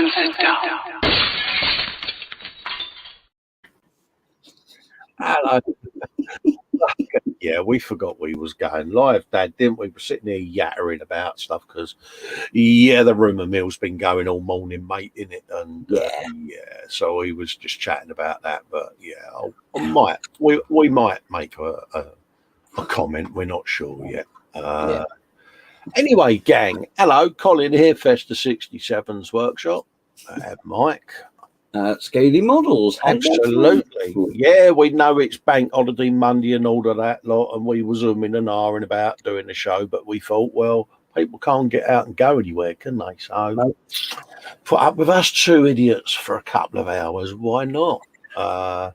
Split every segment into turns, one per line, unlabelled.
and sit down.
Hello. Yeah, we forgot we was going live, Dad, didn't we? We're sitting here yattering about stuff because, the rumour mill's been going all morning, mate, innit? And so we was just chatting about that. But we might make a comment. We're not sure yet. Anyway, gang, hello, Colin here, Festa 67's workshop. Mike.
Scaly models.
Absolutely. Yeah, we know it's bank holiday Monday and all of that lot, and we were zooming and ahhing about doing the show, but we thought, well, people can't get out and go anywhere, can they? So put up with us two idiots for a couple of hours. Why not? All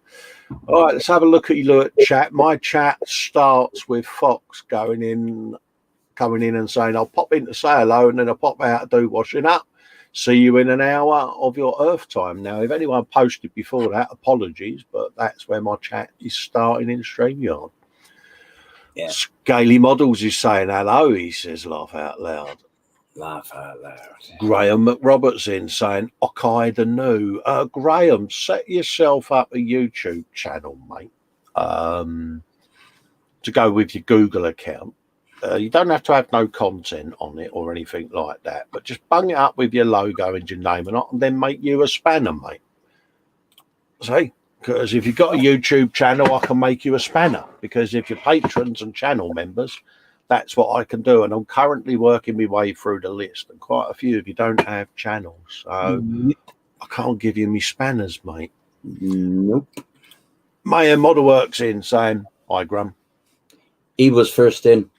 right, let's have a look at your chat. My chat starts with Fox coming in and saying, I'll pop in to say hello, and then I'll pop out to do washing up. See you in an hour of your Earth time. Now, if anyone posted before that, apologies, but that's where my chat is starting in StreamYard.
Yeah.
Scaly Models is saying hello, he says, laugh out loud.
Laugh out loud.
Graham McRobertson saying, Okai the New. Graham, set yourself up a YouTube channel, mate, to go with your Google account. You don't have to have no content on it or anything like that, but just bung it up with your logo and your name and then make you a spanner, mate. See, because if you've got a YouTube channel, I can make you a spanner, because if you're patrons and channel members, that's what I can do. And I'm currently working my way through the list, and quite a few of you don't have channels, so I can't give you me spanners, mate.
Nope.
Mayor Modelworks in saying, hi, Graham.
He was first in.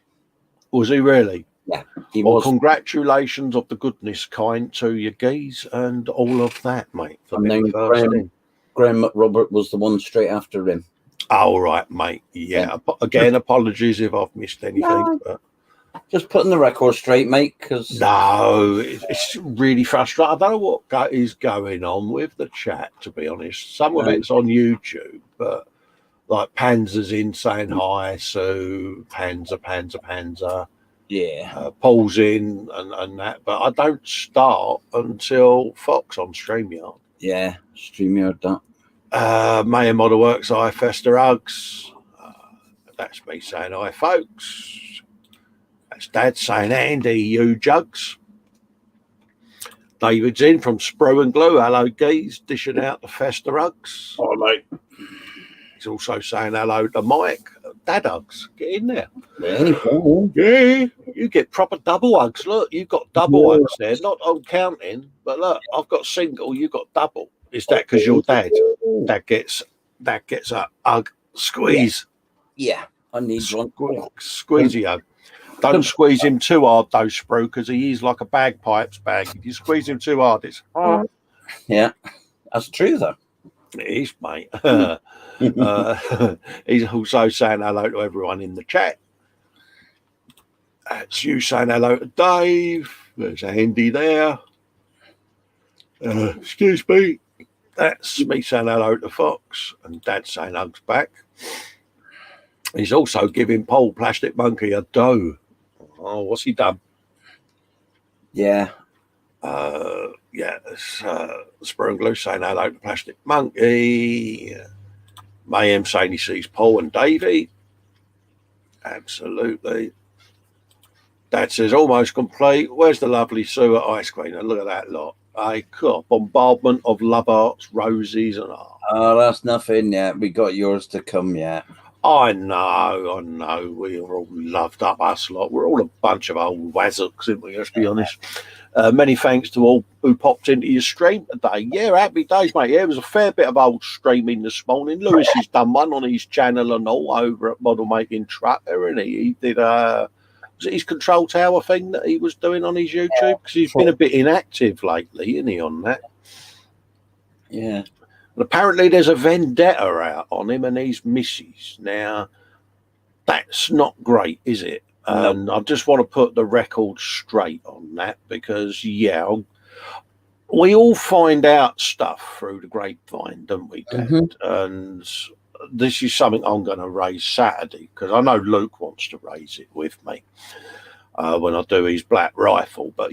Was he really?
Yeah,
he was. Congratulations of the goodness kind to you, geese, and all of that, mate. For being first in.
Graham McRobert was the one straight after him.
All right, mate. Yeah. Again, apologies if I've missed anything.
No,
but
just putting the record straight, mate. Because
it's really frustrating. I don't know what is going on with the chat, to be honest. Some of it's on YouTube, but like Panzer's in saying hi, so Panzer.
Yeah.
Paul's in and that, but I don't start until Fox on StreamYard.
Yeah, StreamYard
that. Mayor Model Works, hi, Festa Hugs. That's me saying hi, folks. That's Dad saying Andy, you jugs. David's in from Sprue and Glue. Hello, geese, dishing out the Festa Hugs.
Hi, mate.
He's also saying hello to Mike. Dad hugs. Get in there.
Yeah,
you get proper double hugs. Look, you've got double hugs there. Not on counting, but look, I've got single, you've got double. Is that because you're Dad? That gets a hug. Squeeze.
Yeah, I need one.
Squeezy hug. Don't squeeze him too hard, though, Sprue, because he is like a bagpipes bag. If you squeeze him too hard, it's
Yeah, that's true, though.
It is, mate. He's also saying hello to everyone in the chat. It's you saying hello to Dave. There's Andy there. Excuse me. That's me saying hello to Fox, and Dad saying hugs back. He's also giving Paul Plastic Monkey a dough. Oh, what's he done?
Yeah.
Spur and Glue saying hello to Plastic Monkey. Mayhem saying he sees Paul and Davey. Absolutely. Dad says almost complete. Where's the lovely Sue at ice cream? And look at that lot. A bombardment of love hearts, roses, and
oh, that's nothing yet. We got yours to come yet.
I know. We're all loved up, us lot. We're all a bunch of old wazzocks, aren't we? Let's be honest. Many thanks to all who popped into your stream today. Yeah, happy days, mate. Yeah, it was a fair bit of old streaming this morning. Lewis has done one on his channel and all over at Model Making Trucker, and he did was it his control tower thing that he was doing on his YouTube? Because he's been a bit inactive lately, isn't he, on that?
Yeah.
And apparently there's a vendetta out on him and his missus. Now, that's not great, is it? And I just want to put the record straight on that because, we all find out stuff through the grapevine, don't we, Dad?
Mm-hmm.
And this is something I'm going to raise Saturday because I know Luke wants to raise it with me when I do his black rifle. But,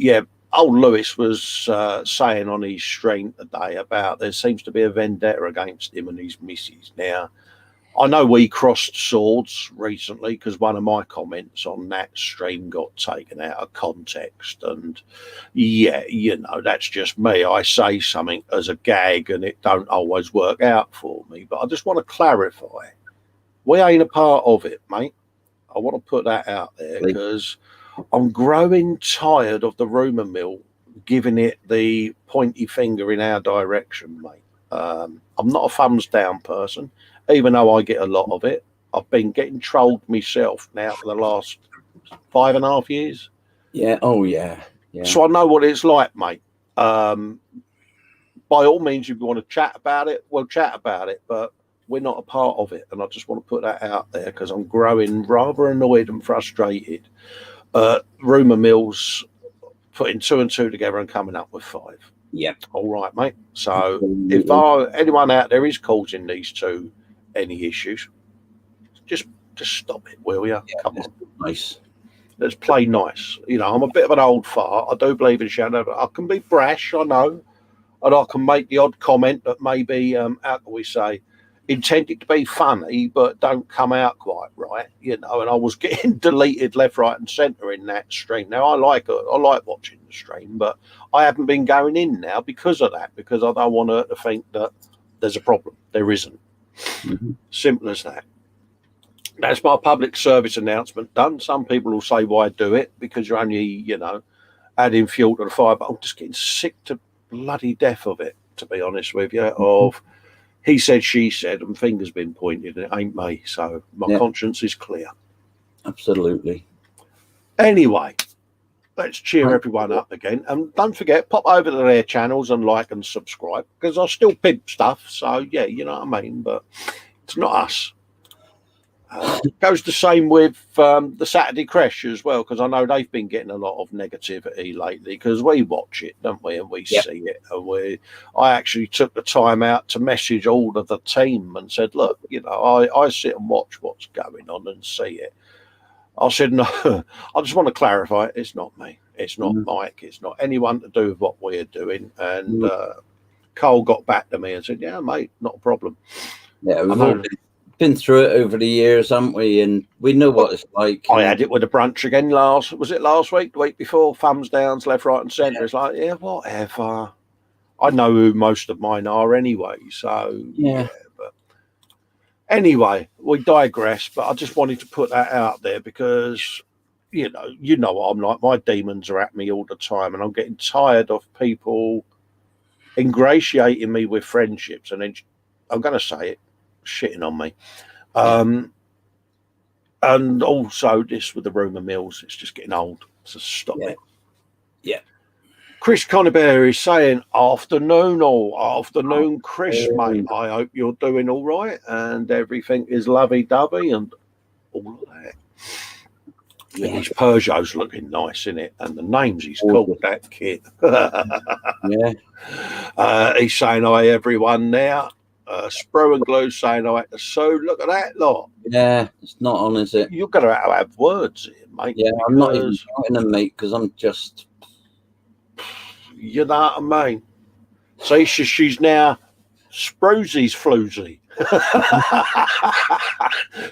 old Lewis was saying on his stream today about there seems to be a vendetta against him and his missus. Now, I know we crossed swords recently because one of my comments on that stream got taken out of context. And yeah, you know, that's just me. I say something as a gag and it don't always work out for me. But I just want to clarify, we ain't a part of it, mate. I want to put that out there because I'm growing tired of the rumour mill giving it the pointy finger in our direction, mate. I'm not a thumbs down person, even though I get a lot of it. I've been getting trolled myself now for the last 5.5 years.
Yeah. Oh, yeah.
So I know what it's like, mate. By all means, if you want to chat about it, we'll chat about it, but we're not a part of it. And I just want to put that out there because I'm growing rather annoyed and frustrated. Rumour mills putting 2 and 2 together and coming up with 5.
Yeah.
All right, mate. So if anyone out there is causing these two any issues, just stop it, will you?
Yeah,
come on.
Nice.
Let's play nice. You know, I'm a bit of an old fart. I do believe in shadow, but I can be brash, I know. And I can make the odd comment that maybe, how can we say, intended to be funny, but don't come out quite right, you know. And I was getting deleted left, right, and centre in that stream. Now I like watching the stream, but I haven't been going in now because of that, because I don't want her to think that there's a problem. There isn't. Simple as that. That's my public service announcement done. Some people will say, "Why do it?" Because you're only, you know, adding fuel to the fire. But I'm just getting sick to bloody death of it, to be honest with you. Of he said, she said, and fingers been pointed, and it ain't me. So my conscience is clear.
Absolutely.
Anyway, let's cheer everyone up again. And don't forget, pop over to their channels and like and subscribe, because I still pimp stuff. So, yeah, you know what I mean? But it's not us. Goes the same with the Saturday Crash as well, because I know they've been getting a lot of negativity lately, because we watch it, don't we, and we see it, and I actually took the time out to message all of the team and said, look, you know, I sit and watch what's going on and see it. I said, no, I just want to clarify, it's not me, it's not Mike, it's not anyone to do with what we're doing. And Cole got back to me and said, yeah, mate, not a problem.
Yeah, we've all been through it over the years, haven't we? And we know what it's like.
I had it with a brunch again last week, the week before, thumbs downs, left, right, and centre. It's like, yeah, whatever. I know who most of mine are anyway. So, yeah. But anyway, we digress. But I just wanted to put that out there because, you know what I'm like. My demons are at me all the time, and I'm getting tired of people ingratiating me with friendships. And then I'm going to say it, shitting on me. And also this with the rumour mills, it's just getting old. So stop it.
Yeah.
Chris Conibear is saying, afternoon, Chris, mate. I hope you're doing all right and everything is lovey-dovey and all of that. Yeah. And his Peugeot's looking nice, isn't it? And the names he's called that kid. He's saying hi, everyone now. Spro and Glue saying hi to Sue. Look at that lot.
Yeah, it's not on, is it?
You're going to have words here, mate.
Yeah, I'm not even trying to, mate, because I'm just...
You know what I mean? See, she's now Sproozy's floozy.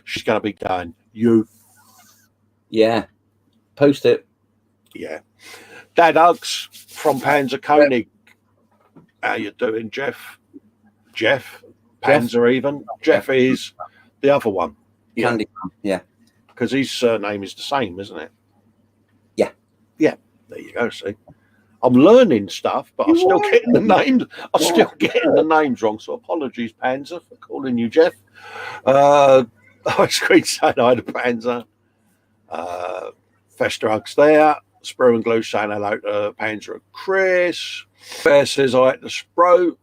She's going to be going, you.
Yeah. Post it.
Yeah. Dad Hugs from Panzer Koenig. How you doing, Jeff? Panzer even. Jeff is the other one.
Candy. Yeah.
Because his surname is the same, isn't it?
Yeah.
Yeah. There you go, see. I'm learning stuff, but I'm still getting the names. I'm still getting the names wrong. So apologies, Panzer, for calling you Jeff. I screen saying hi to Panzer. Festa Hugs there. Spro and Glue saying hello to Panzer and Chris. Bear says hi to Spro.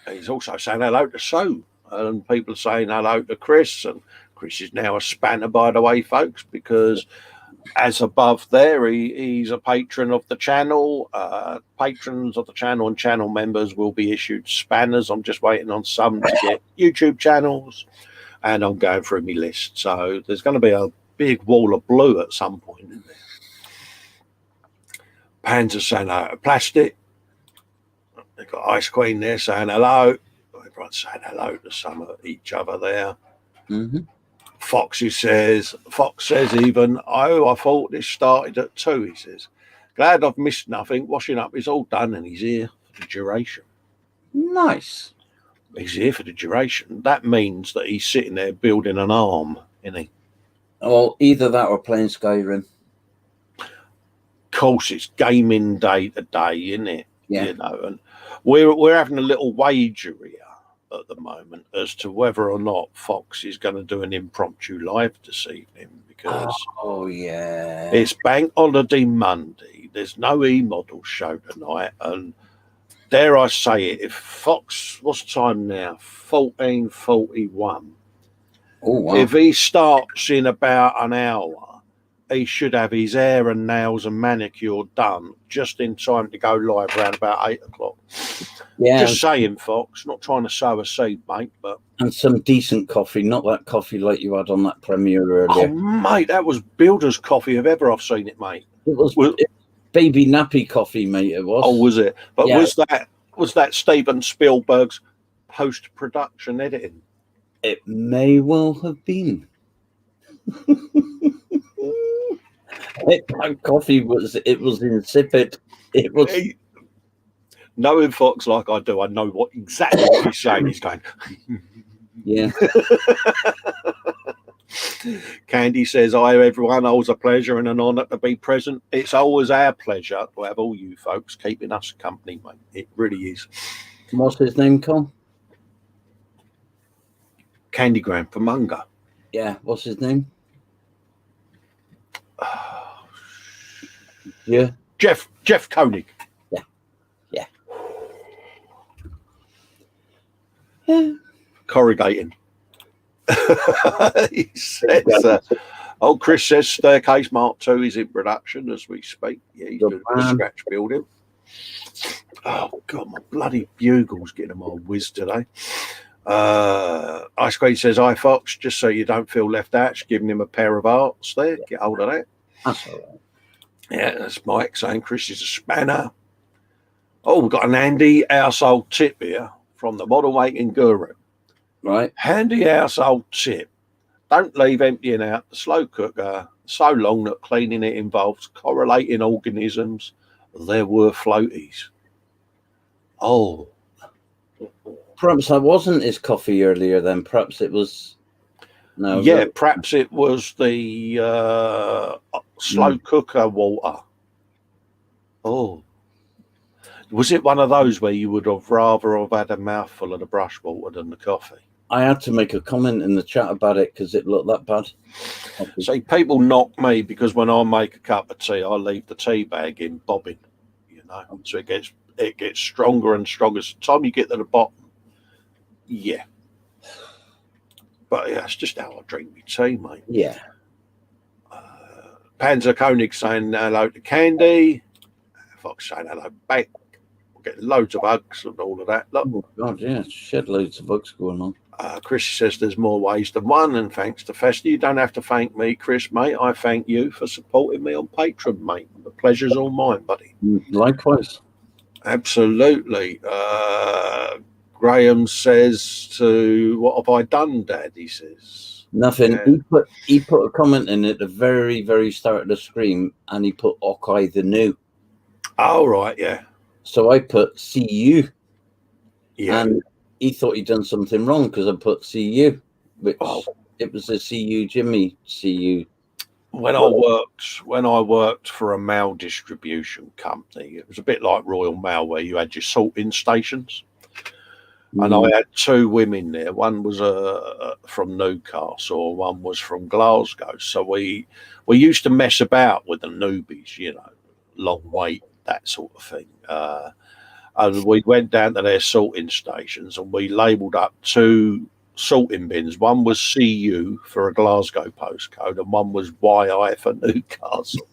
He's also saying hello to Sue. And people are saying hello to Chris. And Chris is now a spanner, by the way, folks, because as above there, he's a patron of the channel. Patrons of the channel and channel members will be issued spanners. I'm just waiting on some to get YouTube channels. And I'm going through my list. So there's going to be a big wall of blue at some point, isn't there? Pans are saying out of plastic. They've got Ice Queen there saying hello. Everyone's saying hello to each other there.
Mm-hmm.
Fox says even, I thought this started at 2, he says. Glad I've missed nothing. Washing up is all done and he's here for the duration.
Nice.
He's here for the duration. That means that he's sitting there building an arm, isn't he?
Well, either that or playing Skyrim.
Of course, it's gaming day to day, isn't it?
Yeah.
You know, and we're having a little wager here at the moment as to whether or not Fox is going to do an impromptu live this evening, because it's Bank Holiday Monday. There's no E-model show tonight, and dare I say it, if Fox, what's time now? 14:41.
Oh, wow.
If he starts in about an hour, he should have his hair and nails and manicure done just in time to go live around about 8 o'clock.
Yeah.
Just saying, Fox, not trying to sow a seed, mate, but...
And some decent coffee, not that coffee like you had on that premiere earlier.
Oh, mate, that was Builder's coffee if ever I've seen it, mate.
It was baby nappy coffee, mate, it was.
Oh, was it? But
yeah.
was that Steven Spielberg's post-production editing?
It may well have been. That coffee was insipid. It was.
Knowing Fox like I do, I know exactly what he's saying. He's going,
yeah.
Candy says, hi everyone, always a pleasure and an honour to be present. It's always our pleasure to have all you folks keeping us company, mate. It really is.
What's his name, Cole?
Candygram for Munger.
Yeah, what's his name? Yeah.
Jeff Koenig.
Yeah.
Corrugating. He says, Chris says Staircase Mark II is in production as we speak. Yeah, he's doing a scratch building. Oh, God, my bloody bugle's getting on my whiz today. Ice Queen says, hi, Fox, just so you don't feel left out. She's giving him a pair of arts there. Get hold of that.
That's all right.
Yeah, that's Mike saying Chris is a spanner. Oh, we've got an handy household tip here from the model making guru.
Right.
Handy household tip. Don't leave emptying out the slow cooker so long that cleaning it involves correlating organisms. There were floaties. Oh.
Perhaps I wasn't his coffee earlier then. Perhaps it was... No.
Yeah, perhaps it was the slow cooker water. Oh. Was it one of those where you would have rather have had a mouthful of the brush water than the coffee?
I had to make a comment in the chat about it because it looked that bad.
See, people knock me because when I make a cup of tea, I leave the tea bag in bobbing, you know, so it gets stronger and stronger. So the time you get to the bottom, yeah. But yeah, it's just how I drink my tea, mate.
Yeah.
Panzer Koenig saying hello to Candy. Fox saying hello back. We're getting loads of hugs and all of that. Look.
Oh, God, yeah. Shed loads of bugs going on.
Chris says there's more ways than one, and thanks to Festa. You don't have to thank me, Chris, mate. I thank you for supporting me on Patreon, mate. The pleasure's all mine, buddy.
Likewise.
Absolutely. Graham says what have I done, Dad? He says.
Nothing.
Yeah.
He put a comment in at the very, very start of the stream, and he put Hawkeye the New.
Oh, right, yeah.
So I put CU.
Yeah.
And he thought he'd done something wrong because I put CU, which it was a CU Jimmy CU.
When I worked for a mail distribution company, it was a bit like Royal Mail where you had your sorting stations. And I had two women there. One was from Newcastle, one was from Glasgow. So we used to mess about with the newbies, you know, long wait, that sort of thing. And we went down to their sorting stations and we labelled up two sorting bins. One was CU for a Glasgow postcode and one was YI for Newcastle.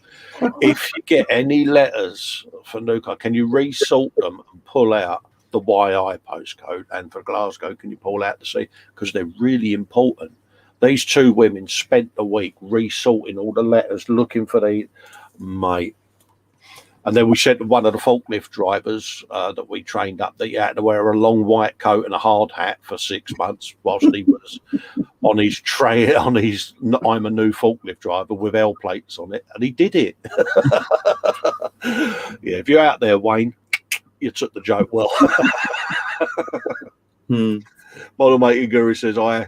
If you get any letters for Newcastle, can you resort them and pull out the YI postcode? And for Glasgow, can you pull out the C? Because they're really important. These two women spent the week resorting all the letters, looking for the mate. And then we said to one of the forklift drivers that we trained up that he had to wear a long white coat and a hard hat for 6 months whilst he was on his tray, on his I'm a new forklift driver with L plates on it. And he did it. Yeah, if you're out there, Wayne, you took the joke well. Model Making Guru says, I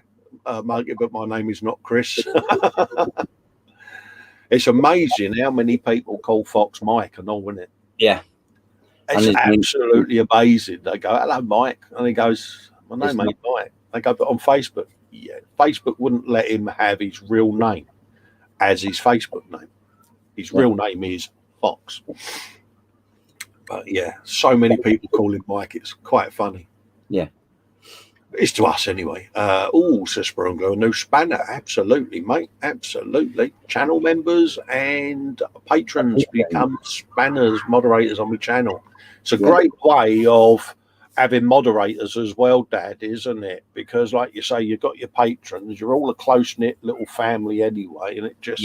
make it, but my name is not Chris. It's amazing how many people call Fox Mike and all, isn't it?
Yeah.
It's absolutely amazing. They go, hello, Mike. And he goes, my name ain't Mike. They go, but on Facebook, yeah, Facebook wouldn't let him have his real name as his Facebook name. His real name is Fox. But yeah, so many people call him Mike. It's quite funny.
Yeah.
It's to us anyway. Says Sprungo, a new spanner. Absolutely, mate. Absolutely. Channel members and patrons become spanners, moderators on my channel. It's a great way of having moderators as well, Dad, isn't it? Because, like you say, you've got your patrons. You're all a close-knit little family anyway, and it just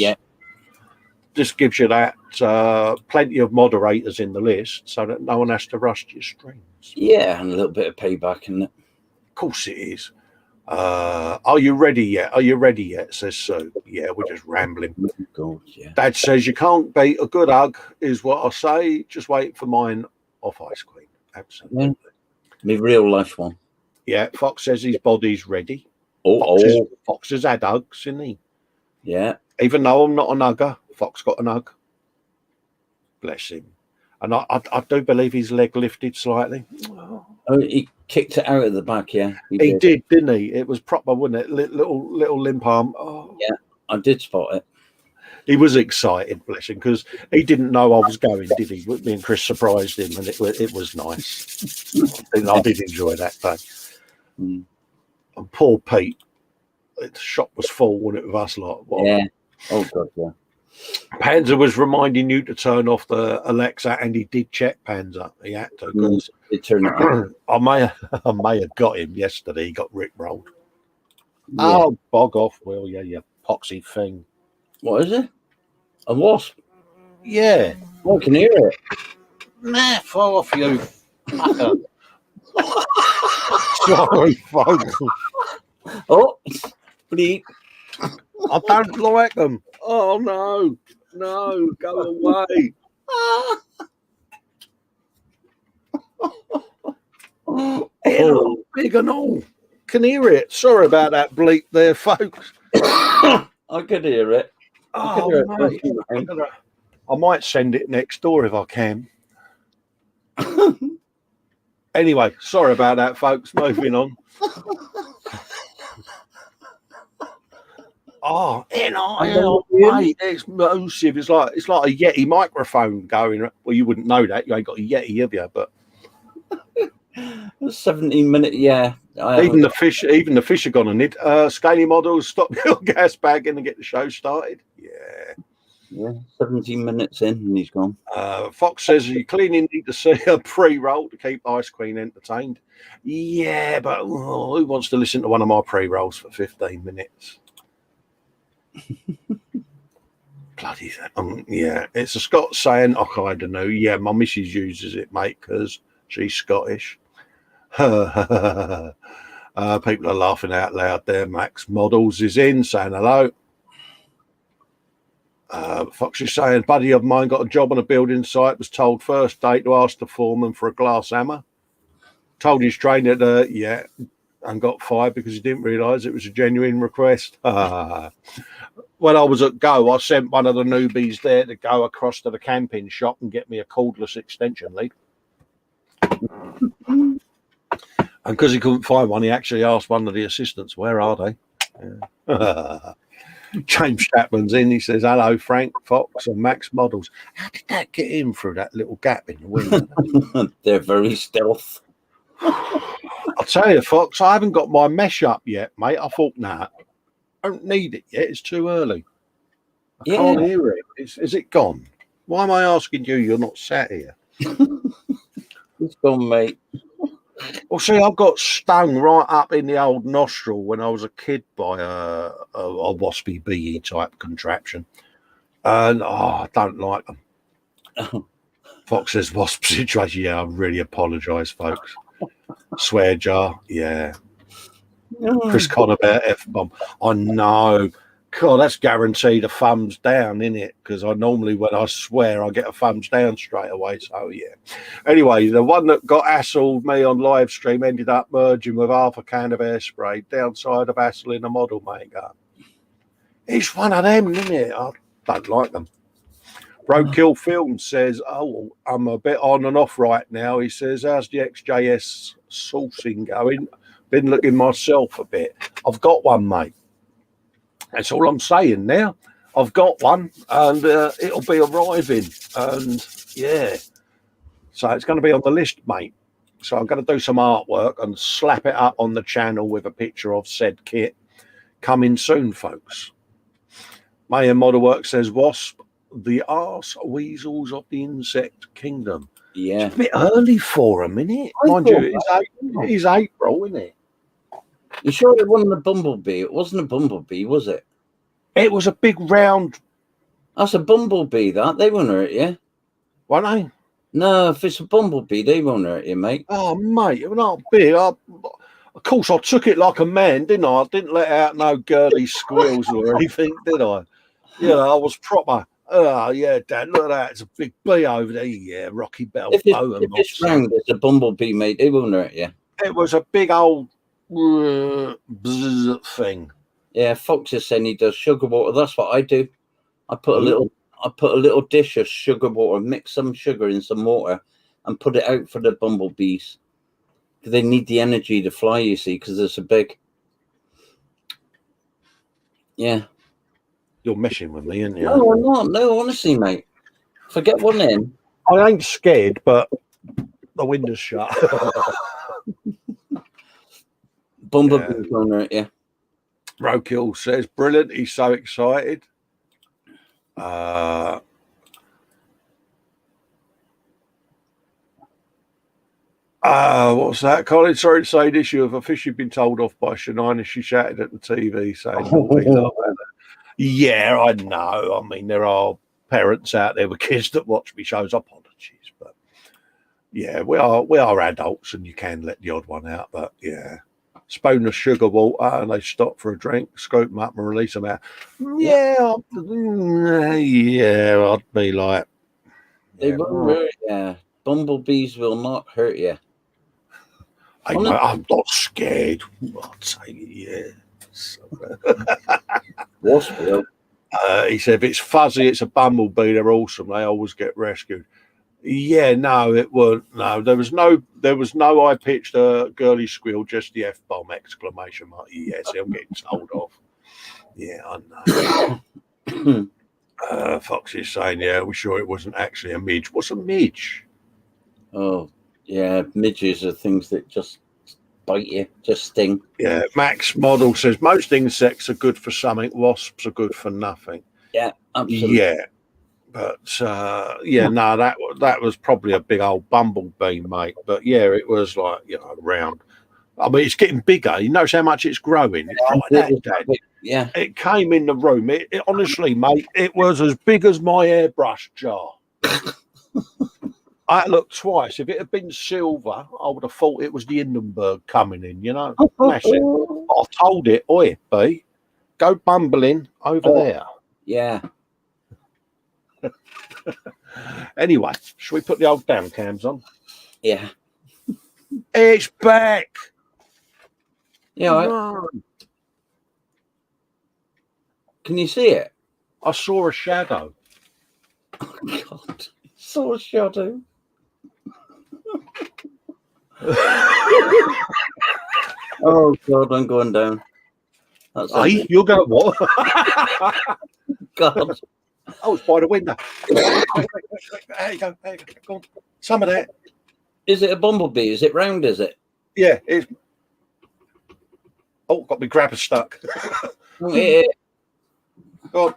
gives you that plenty of moderators in the list so that no one has to rush to your streams. Yeah,
and a little bit of payback, isn't it?
Of course it is. Are you ready yet? Are you ready yet? Says Sue. Yeah, we're just rambling.
God, yeah.
Dad says you can't beat a good hug, is what I say. Just wait for mine off Ice Queen. Absolutely.
Yeah. My real life one.
Yeah, Fox says his body's ready. Fox has had hugs, isn't he?
Yeah.
Even though I'm not an hugger, Fox got an hug. Bless him. And I do believe his leg lifted slightly.
Oh, he kicked it out of the back, yeah.
He did, didn't he? It was proper, wasn't it? Little limp arm. Oh.
Yeah, I did spot it.
He was excited, bless him, because he didn't know I was going, did he? Me and Chris surprised him, and it was nice. I did enjoy that day. And poor Pete, the shop was full, wasn't it, with us lot?
Yeah. Oh, God, yeah.
Panzer was reminding you to turn off the Alexa, and he did check Panzer. He had to. Because I may have got him yesterday. He got rickrolled. Yeah. Oh, bog off, Will. Yeah, you poxy thing.
What is it? A wasp?
Yeah.
Oh, I can hear it.
Nah, fall off, you fucker. Sorry, folks.
Oh, bleep.
I don't like them. Oh, no, go away. Hello, big and all. Can hear it. Sorry about that bleep there, folks.
I could hear it.
I might send it next door if I can. Anyway, sorry about that, folks. Moving on. Oh, mate, it's massive. It's like a Yeti microphone going. Well, you wouldn't know that. You ain't got a Yeti, have you? But
17 minutes, yeah.
Even the fish are gone on it. Scaly models, stop your gas bagging and get the show started.
Yeah, 17 minutes in and he's gone.
Fox says you clearly need to see a pre-roll to keep Ice Queen entertained. Yeah, but who wants to listen to one of my pre-rolls for 15 minutes? Bloody yeah, it's a Scot saying, I kind of know. Yeah, my missus uses it, mate, because she's Scottish. People are laughing out loud there. Max Models is in saying hello. Fox is saying, buddy of mine got a job on a building site, was told first day to ask the foreman for a glass hammer. Told his trainer that, and got fired because he didn't realise it was a genuine request. When I was at Go, I sent one of the newbies there to go across to the camping shop and get me a cordless extension lead. And because he couldn't find one, he actually asked one of the assistants, where are they? Yeah. James Chapman's in. He says, hello, Frank, Fox and Max Models. How did that get in through that little gap in the window?
They're very stealth.
I'll tell you, Fox, I haven't got my mesh up yet, mate. I thought, I don't need it yet. It's too early. I can't hear it. Is it gone? Why am I asking you? You're not sat here.
It's gone, mate.
Well, see, I got stung right up in the old nostril when I was a kid by a waspy bee type contraption. And I don't like them. Fox says wasp situation. Yeah, I really apologise, folks. Swear jar. Yeah. Chris Connor about F-bomb. I know. God, that's guaranteed a thumbs down, isn't it? Because I normally, when I swear, I get a thumbs down straight away. So, yeah. Anyway, the one that got hassled me on live stream ended up merging with half a can of hairspray. Downside of hassling a model maker. It's one of them, isn't it? I don't like them. Roadkill Film says, oh, I'm a bit on and off right now. He says, how's the XJS sourcing going? Been looking myself a bit. I've got one, mate. That's all I'm saying now. I've got one, and it'll be arriving. And, yeah. So it's going to be on the list, mate. So I'm going to do some artwork and slap it up on the channel with a picture of said kit. Coming soon, folks. Mayhem Modelwork says, Wasp, the arse weasels of the insect kingdom.
Yeah.
It's a bit early for them, isn't it? Mind you, it's April, isn't it?
You sure it wasn't a bumblebee? It wasn't a bumblebee, was it?
It was a big round.
That's a bumblebee, that. They won't hurt you.
Won't they?
No, if it's a bumblebee, they won't hurt you, mate.
Oh, mate, you're not big. Of course, I took it like a man, didn't I? I didn't let out no girly squeals or anything, did I? Yeah, I was proper. Oh, yeah, Dad, look at that. It's a big bee over there. Yeah, Rocky Bell.
If it's round, it's a bumblebee, mate. They won't hurt you.
It was a big old thing.
Yeah, Fox is saying he does sugar water. That's what I do. I put a little dish of sugar water, mix some sugar in some water, and put it out for the bumblebees. They need the energy to fly, you see, because they're so big. Yeah.
You're messing with me, aren't you?
No, I'm not. No, honestly, mate. If I get one in,
I ain't scared, but the window's shut.
bumblebees won't hurt you.
Roadkill says, brilliant. He's so excited. What's that, Colin? Sorry to say this. You have officially been told off by Shania. She shouted at the TV saying, yeah, I know. I mean, there are parents out there with kids that watch me shows. Apologies, but yeah, we are adults, and you can let the odd one out. But yeah, spoon of sugar water, and they stop for a drink, scoop them up, and release them out. Yeah, yeah, I'd be like,
they won't hurt you. Bumblebees will not hurt you.
I'm not scared. I'd say yes.
Wasp will.
He said, if it's fuzzy, it's a bumblebee. They're awesome. They always get rescued. Yeah, no, it weren't. No, there was no I pitched a girly squeal, just the F-bomb exclamation mark. Yes, I'm getting told off. Yeah, I know. Fox is saying, yeah, we're sure it wasn't actually a midge. What's a midge?
Oh, yeah, midges are things that just bite you, just sting.
Yeah, Max Model says, most insects are good for something, wasps are good for nothing.
Yeah, absolutely.
Yeah. But no, that was probably a big old bumblebee, mate. But yeah, it was like, round. I mean, it's getting bigger. You notice how much it's growing. It's like that, Dad.
Yeah.
It came in the room. It honestly, mate, it was as big as my airbrush jar. I looked twice. If it had been silver, I would have thought it was the Hindenburg coming in, massive. I told it, oi, B, go bumbling over there.
Yeah.
Anyway, shall we put the old down cams on?
Yeah.
It's back.
Yeah.
No.
Can you see it?
I saw a shadow.
Oh, God. Saw a shadow. Oh, God, I'm going down. That's
Hey, you're going what?
God.
Oh, it's by the window. There you go. Go on. Some of that.
Is it a bumblebee? Is it round, is it?
Yeah, it's. Oh, got my grabber stuck.
Yeah.
Go on.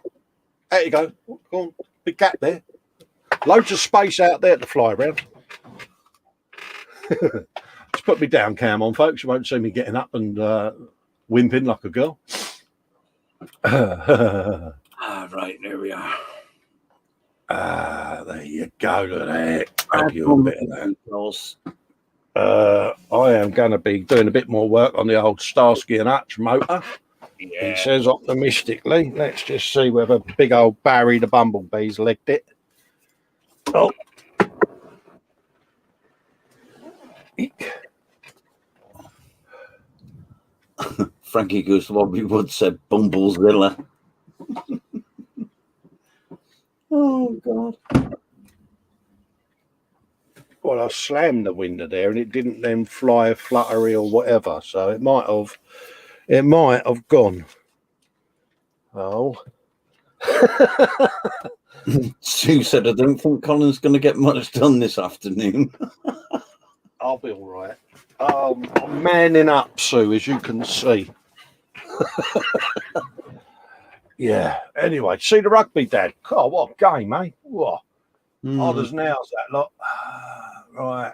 There you go. Go on. Big gap there. Loads of space out there to fly around. Just put me down cam on, folks. You won't see me getting up and wimping like a girl.
Right, there we are.
There you go. Look at that. Grab you a bit of that. I am going to be doing a bit more work on the old Starsky and Hutch motor. Yeah. He says optimistically. Let's just see whether big old Barry the Bumblebee's legged it. Oh.
Frankie Goose Bobby Wood said Bumblezilla. Oh, God.
Well, I slammed the window there and it didn't then fly fluttery or whatever. So it might have gone. Oh.
Sue said, I don't think Colin's going to get much done this afternoon.
I'll be all right. I'm manning up, Sue, as you can see. Yeah. Anyway, see the rugby, Dad. Oh, what a game, eh? What? Hard as nails, that lot. Right.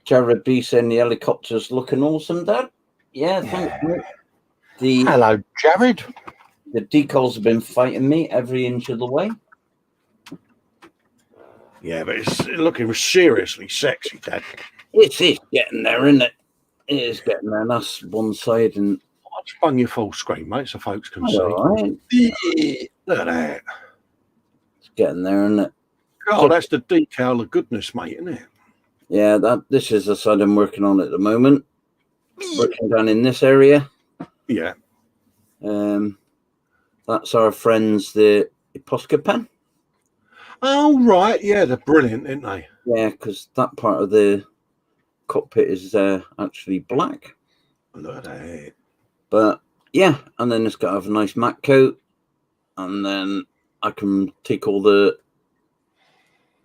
Jared B saying the helicopter's looking awesome, Dad. Yeah, thanks, mate.
Hello, Jared.
The decals have been fighting me every inch of the way.
Yeah, but it's looking seriously sexy, Dad.
It is getting there, isn't it? It is getting there. That's one side. And
I'll spun you full screen, mate, so folks can see.
Right.
Look at that.
It's getting there, isn't it?
Oh, that's the decal of goodness, mate, isn't it?
Yeah, this is the side I'm working on at the moment. Working down in this area.
Yeah.
That's our friends, the Posca pen.
Oh, right. Yeah, they're brilliant, aren't they?
Yeah, because that part of the cockpit is actually black.
Look at that.
But, yeah, and then it's got to have a nice matte coat. And then I can take all the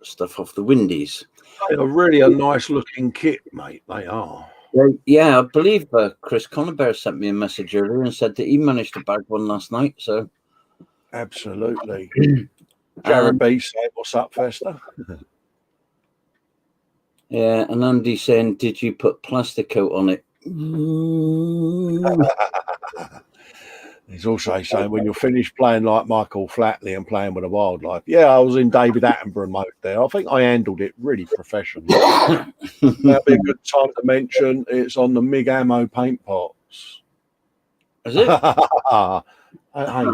stuff off the windies.
They're really a nice-looking kit, mate. They are.
Yeah, I believe Chris Connerbear sent me a message earlier and said that he managed to bag one last night. So,
absolutely. Jared B said, "What's up, Festa?"
Yeah, and Andy saying, "Did you put plastic coat on it?"
He's also saying, when you're finished playing like Michael Flatley and playing with the wildlife. Yeah, I was in David Attenborough mode there. I think I handled it really professionally. That'd be a good time to mention it's on the MIG ammo paint pots.
Is it?
Hey,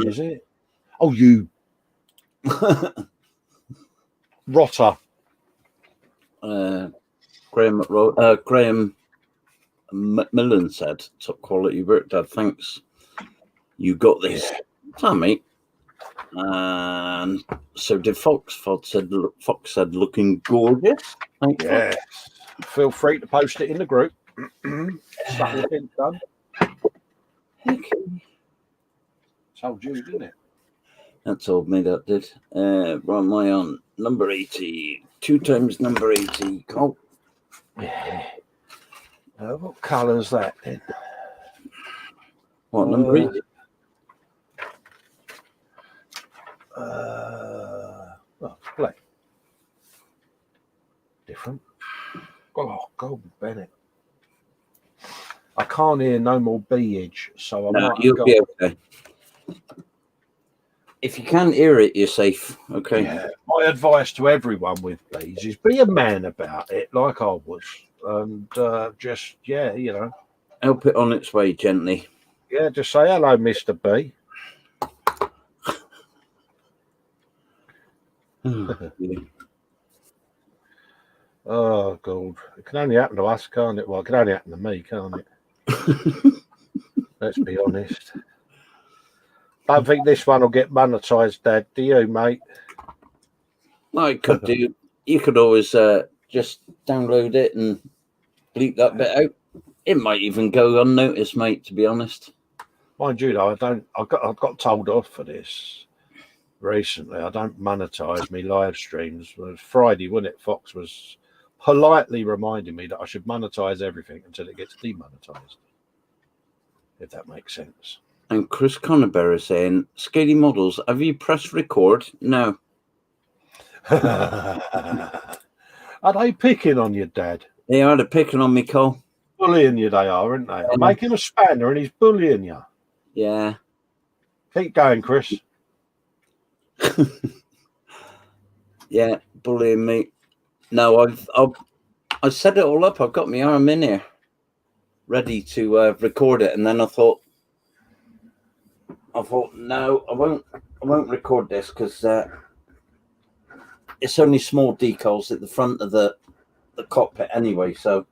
is it? Oh, you rotter.
Graham Macmillan said, "Top quality work, Dad. Thanks. You got this." Yeah. Mate. And so did Fox. Fox said, "Looking gorgeous."
Yeah. Feel free to post it in the group. Something done.
Okay.
Told you, didn't it?
That told me that did. Right, am I on number 80? 2 times number 80. Cole.
Yeah. What colour's that then?
What number 80?
Black. Different. Oh, Golden Bennett. I can't hear no more B-edge, so I might
you'll be okay. If you can't hear it, you're safe. Okay.
Yeah. My advice to everyone with these is be a man about it, like I was, and just
help it on its way gently.
Yeah, just say hello, Mr. B. Oh, God. It can only happen to us, can't it? Well, it can only happen to me, can't it? Let's be honest. Don't think this one will get monetised, Dad. Do you, mate?
Well, it could do. You could always just download it and bleep that bit out. It might even go unnoticed, mate, to be honest.
Mind you, though, I got told off for this recently. I don't monetise me live streams. It was Friday, wasn't it? Fox was politely reminding me that I should monetise everything until it gets demonetised. If that makes sense.
And Chris Connerbear is saying, "Scaly models, have you pressed record?" No.
Are they picking on you, Dad?
They are. They're picking on me, Cole.
Bullying you, they are, aren't they? I'm making a spanner and he's bullying you.
Yeah.
Keep going, Chris.
Yeah, bullying me. No, I set it all up. I've got my arm in here, ready to record it, and then I thought, no, I won't record this because it's only small decals at the front of the cockpit anyway, so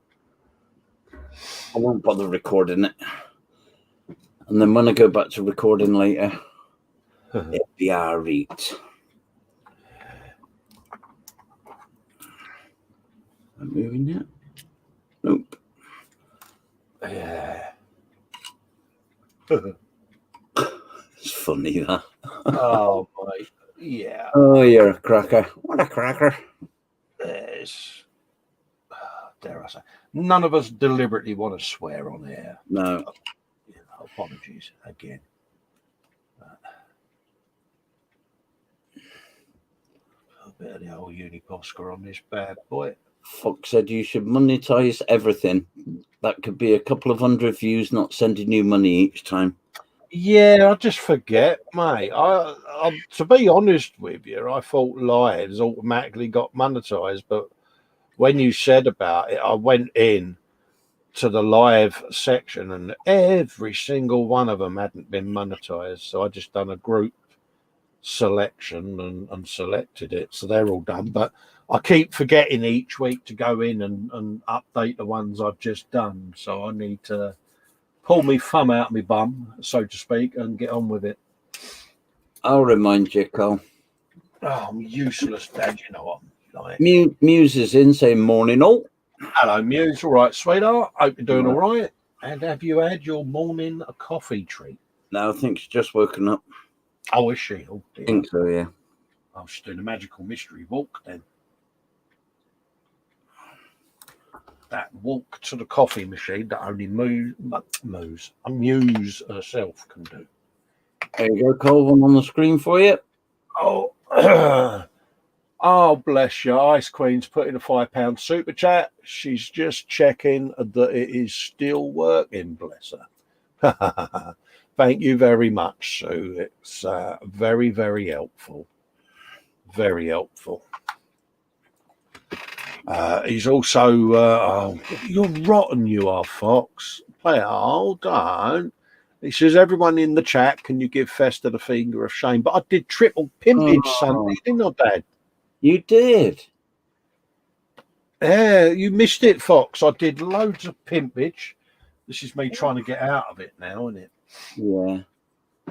I won't bother recording it. And then when I go back to recording later, it'll be all right. I'm moving yet? Nope.
Yeah.
It's funny, that.
Oh, mate. Yeah.
Oh, you're a cracker. What a cracker.
There's, dare I say, none of us deliberately want to swear on air.
No.
Apologies again. A bit of the old Uniposca on this bad boy.
Fox said you should monetize everything. That could be a couple of 100 views, not sending you money each time.
Yeah, I just forget, mate. I to be honest with you, I thought Lions automatically got monetized, but when you said about it, I went in to the live section and every single one of them hadn't been monetized. So I just done a group selection and selected it. So they're all done. But I keep forgetting each week to go in and update the ones I've just done. So I need to pull me thumb out of my bum, so to speak, and get on with it.
I'll remind you, Cole.
Oh, I'm useless, Dad. You know what I'm like.
Muse is in saying morning all.
Hello, Muse. All right, sweetheart. Hope you're doing all right. And have you had your morning coffee treat?
No, I think she's just woken up.
Oh, is she? Oh, dear.
I think so, yeah.
Oh, she's doing a magical mystery walk then. That walk to the coffee machine that only Muse herself can do.
There you go, Cole. One on the screen for you.
Oh, oh, bless you. Ice Queen's put in a £5 super chat. She's just checking that it is still working, bless her. Thank you very much, Sue. It's very, very helpful. Very helpful. He's also, oh, you're rotten, you are, Fox. Well, don't. He says, everyone in the chat, can you give Festa the finger of shame? But I did triple pimpage Sunday, didn't I, Dad?
You did?
Yeah, you missed it, Fox. I did loads of pimpage. This is me trying to get out of it now, isn't it?
Yeah.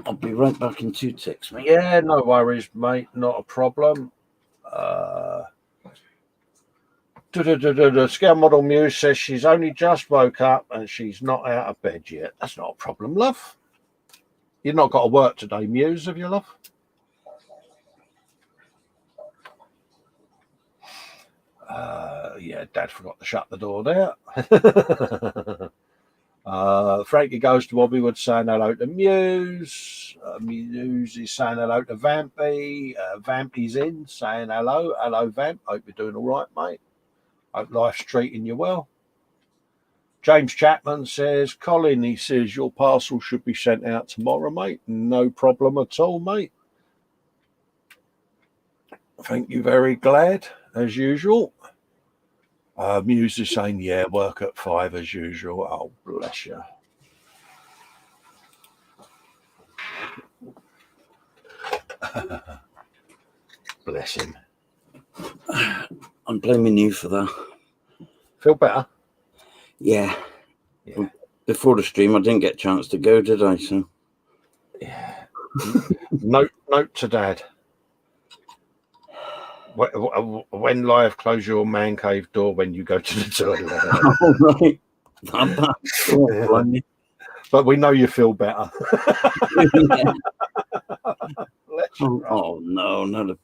I'll be right back in 2 ticks, mate.
Yeah, no worries, mate. Not a problem. Scale Model Muse says she's only just woke up and she's not out of bed yet. That's not a problem, love. You've not got to work today, Muse, have you, love? Yeah, Dad forgot to shut the door there. Frankie goes to Bobbywood saying hello to Muse. Muse is saying hello to Vampy. Vampy's in saying hello. Hello, Vamp. Hope you're doing all right, mate. Hope life's treating you well. James Chapman says, Colin, he says, your parcel should be sent out tomorrow, mate. No problem at all, mate. Thank you, very glad, as usual. Muse is saying, yeah, work at 5 as usual. Oh, bless you. Bless him.
I'm blaming you for that.
Feel better?
Yeah. Before the stream, I didn't get a chance to go, did I? So.
Yeah. Note to Dad. When live, close your man cave door when you go to the toilet.
Oh, right.
But we know you feel better.
Yeah. Oh no, not a...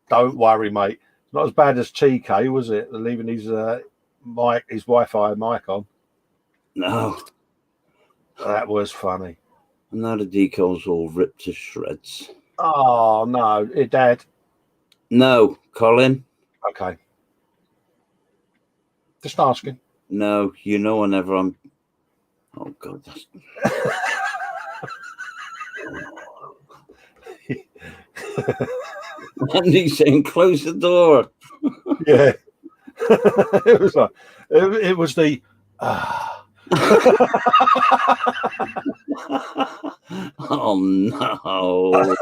Don't worry, mate. Not as bad as TK, was it? Leaving his his Wi-Fi mic on.
No.
That was funny.
And now the decals all ripped to shreds.
Oh no, Dad.
No, Colin.
Okay. Just asking.
No, you know whenever I'm... Oh, God. That's... And he's saying, close the door.
Yeah. It was like, it was the.
Oh no! Oh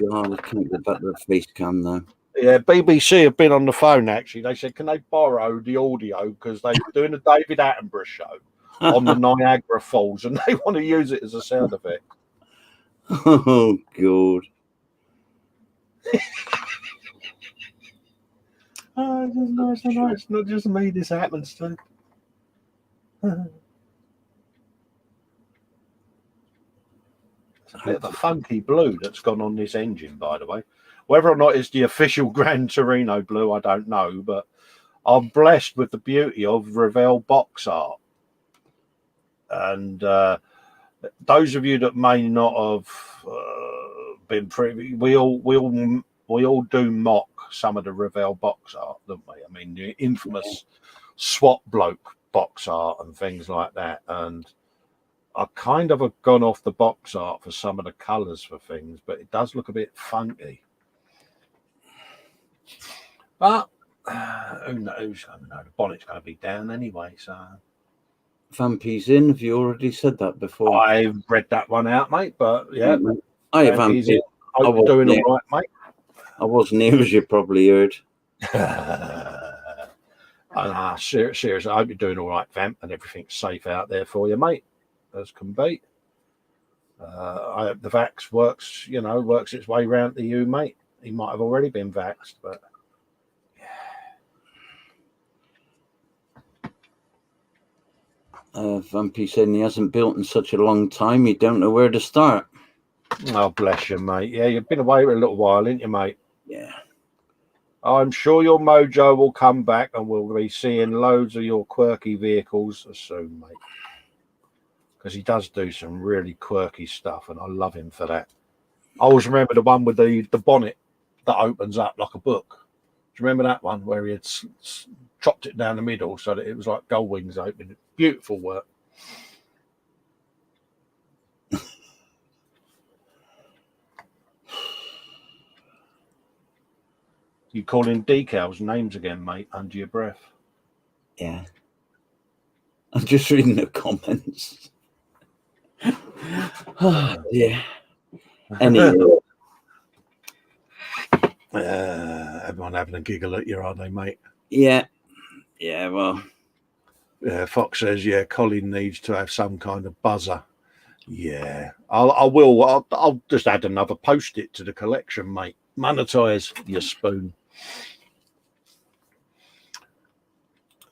God! I can't get back to the face cam now.
Yeah, BBC have been on the phone actually. They said, can they borrow the audio because they're doing a David Attenborough show on the Niagara Falls and they want to use it as a sound effect.
Oh God!
Oh, it's not just me. This happens to. It's a bit of a funky blue that's gone on this engine, by the way. Whether or not it's the official Gran Torino blue, I don't know, but I'm blessed with the beauty of Revell box art. And those of you that may not have been privy, we all do mock some of the Revell box art, don't we? I mean, the infamous SWAT bloke box art and things like that. And I kind of have gone off the box art for some of the colours for things, but it does look a bit funky. But who knows? I don't know. The bonnet's going to be down anyway, so.
Vampy's in. Have you already said that before?
I've read that one out, mate. But yeah,
I have. Hope
you're doing all right, mate.
I wasn't here, as you probably heard.
Seriously, I hope you're doing all right, Vamp, and everything's safe out there for you, mate, as can be. I hope the vax works its way round to you, mate. He might have already been vaxxed, but
Vampy saying he hasn't built in such a long time, you don't know where to start.
Oh, bless you, mate. Yeah, you've been away for a little while, ain't you, mate?
Yeah.
I'm sure your mojo will come back and we'll be seeing loads of your quirky vehicles soon, mate. Because he does do some really quirky stuff, and I love him for that. I always remember the one with the bonnet that opens up like a book. Do you remember that one where he had chopped it down the middle so that it was like gull wings opening? Beautiful work. You calling decals names again, mate, under your breath?
Yeah. I'm just reading the comments. Oh, yeah. Anyway.
Everyone having a giggle at you, are they, mate?
Yeah. Yeah, well.
Fox says, yeah, Colin needs to have some kind of buzzer. Yeah. I'll just add another post-it to the collection, mate. Monetize your spoon.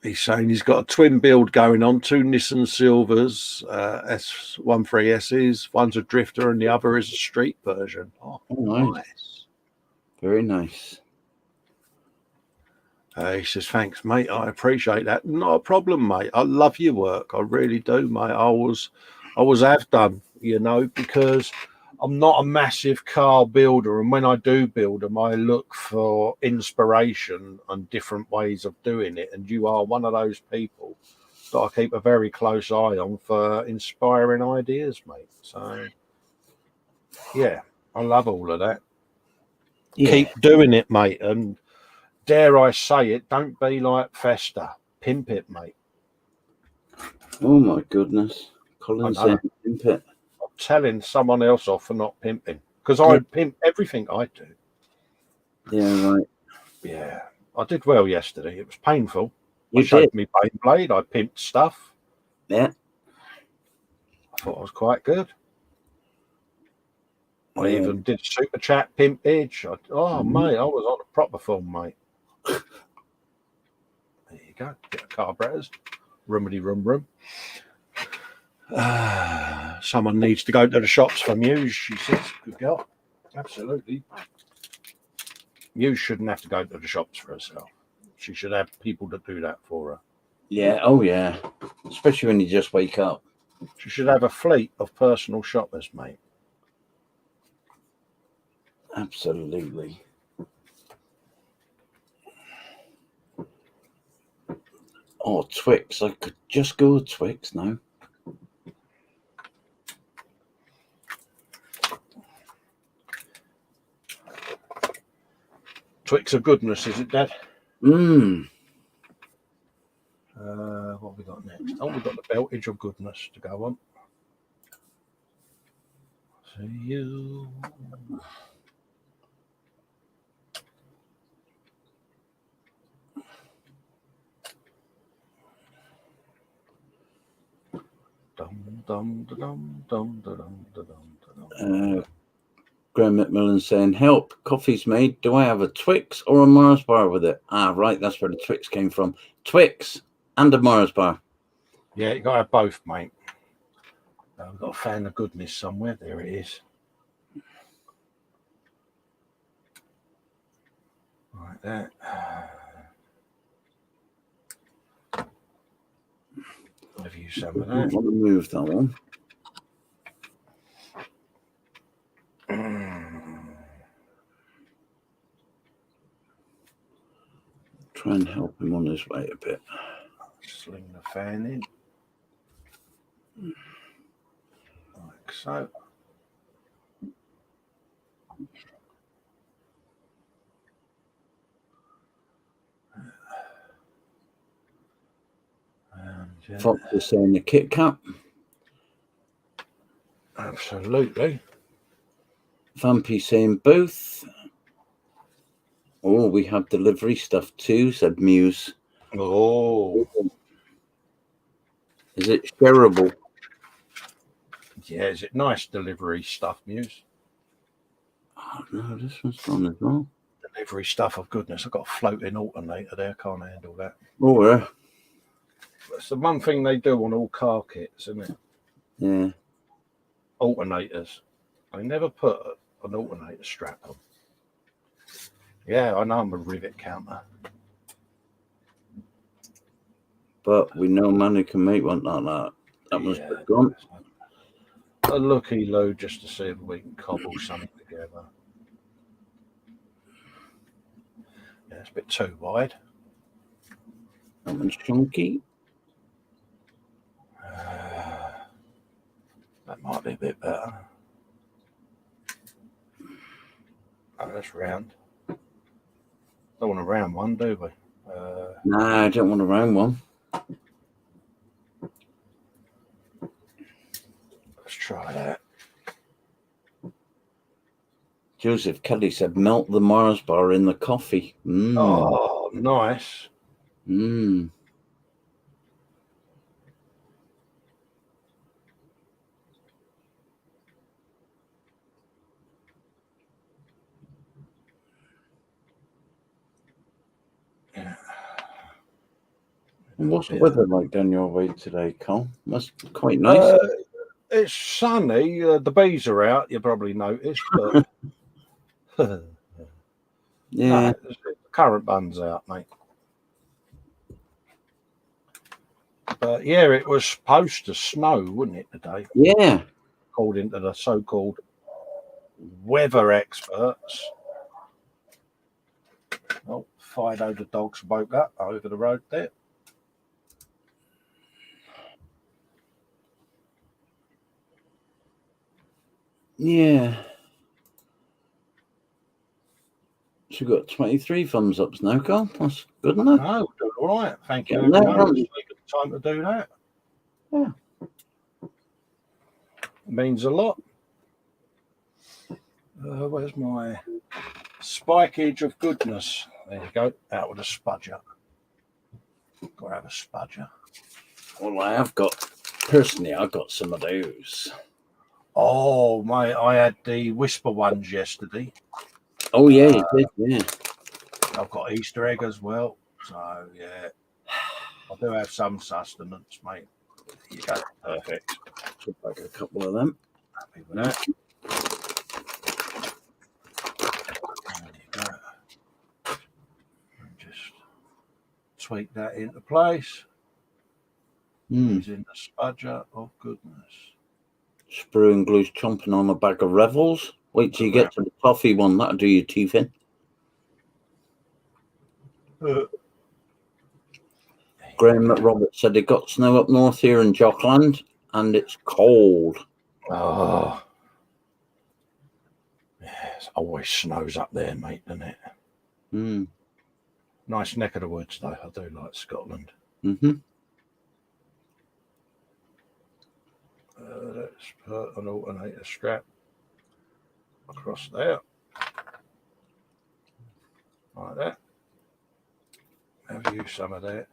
He's saying he's got a twin build going on, 2 Nissan Silvers, S13Ss. One's a drifter and the other is a street version. Oh, nice.
Very nice.
He says, thanks, mate. I appreciate that. Not a problem, mate. I love your work. I really do, mate. I always have done, because I'm not a massive car builder. And when I do build them, I look for inspiration and different ways of doing it. And you are one of those people that I keep a very close eye on for inspiring ideas, mate. So, yeah, I love all of that. Yeah. Keep doing it, mate. And dare I say it, don't be like Festa. Pimp it, mate.
Oh, my goodness. Colin said pimp it.
I'm telling someone else off for not pimping. Because I pimp everything I do.
Yeah, right.
Yeah. I did well yesterday. It was painful.
You
showed me Beyblade. I pimped stuff.
Yeah.
I thought I was quite good. I even did a super chat pimpage. Mate, I was on a proper form, mate. There you go. Get a carburetors. Roomity room. Someone needs to go to the shops for Muse, she says. Good girl. Absolutely. Muse shouldn't have to go to the shops for herself. She should have people to do that for her.
Yeah. Oh, yeah. Especially when you just wake up.
She should have a fleet of personal shoppers, mate.
Absolutely. Oh, Twix. I could just go with Twix now.
Twix of goodness, is it, Dad?
Mmm.
What have we got next? Oh, we've got the beltage of goodness to go on. See you. Dum dum dum dum dum dum dum.
Graham McMillan saying, help, coffee's made. Do I have a Twix or a Mars bar with it? Ah, right, that's where the Twix came from. Twix and a Mars bar.
Yeah, you got to have both, mate. We've got a fan of goodness somewhere. There it is. Like that. Have you some of
I don't
that?
want to move that one. Try and help him on his way a bit.
Sling the fan in. Like so.
Fox is saying a Kit Kat.
Absolutely.
Vampy saying both. Oh, we have delivery stuff too, said Muse.
Oh.
Is it shareable?
Yeah, is it nice delivery stuff, Muse?
Oh, no, this one's gone as well.
Delivery stuff of goodness. I've got a floating alternator there. Can't handle that.
Oh, yeah.
That's the one thing they do on all car kits, isn't it?
Yeah.
Alternators. They never put an alternator strap on. Yeah, I know I'm a rivet counter.
But we know man who can make one like that. That must be gone.
A looky loo just to see if we can cobble something together. Yeah, it's a bit too wide.
That one's chunky.
That might be a bit better. Oh, that's round. Don't want a round one, do we?
Nah, I don't want a round one.
Let's try that.
Joseph Kelly said, melt the Mars bar in the coffee. Mm.
Oh, nice.
Mm.
Yeah.
And what's the weather like down your way today, Cole? That's quite nice.
It's sunny. The bees are out. You probably noticed, but
yeah,
no, the current bun's out, mate. But yeah, it was supposed to snow, wouldn't it, today?
Yeah.
According to the so-called weather experts. Oh, Fido the dog's woke up over the road there.
Yeah. So we've got 23 thumbs ups now, Carl. That's good enough.
No, doing all right. Thank you, everyone. It's taken time to do that.
Yeah.
It means a lot. Where's my spikeage of goodness? There you go. Out with a spudger. Got to have a spudger.
Well, I have got, personally, I've got some of those.
Oh, mate, I had the whisper ones yesterday.
Oh, yeah, you did, yeah.
I've got Easter egg as well. So, yeah. I do have some sustenance, mate. There you go. Perfect.
Put back a couple of them.
Happy with that. There you go. And just tweak that into place. Using the spudger of goodness.
Sprue and Glue's chomping on a bag of Revels. Wait till you get to the toffee one. That'll do your teeth in. Graham McRoberts said it got snow up north here in Jockland, and it's cold.
Oh. Yeah, it always snows up there, mate, doesn't it?
Mm.
Nice neck of the woods, though. I do like Scotland.
Mm-hmm.
Let's put an alternator strap across there. Like that. Have you some of that?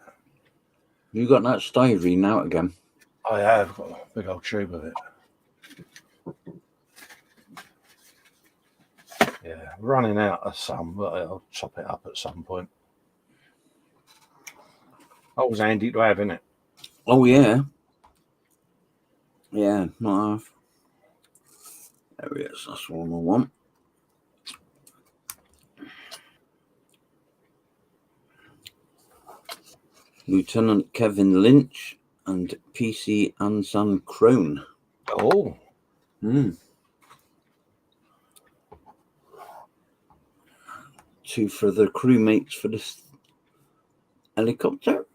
You got that styrene out again?
I have got a big old tube of it. Yeah, running out of some, but I'll top it up at some point. Always handy to have, isn't it?
Oh, yeah. Yeah, not half. There it is. That's what I want. Lieutenant Kevin Lynch and PC Ansan Crone.
Oh.
Mm. 2 further crewmates for this helicopter.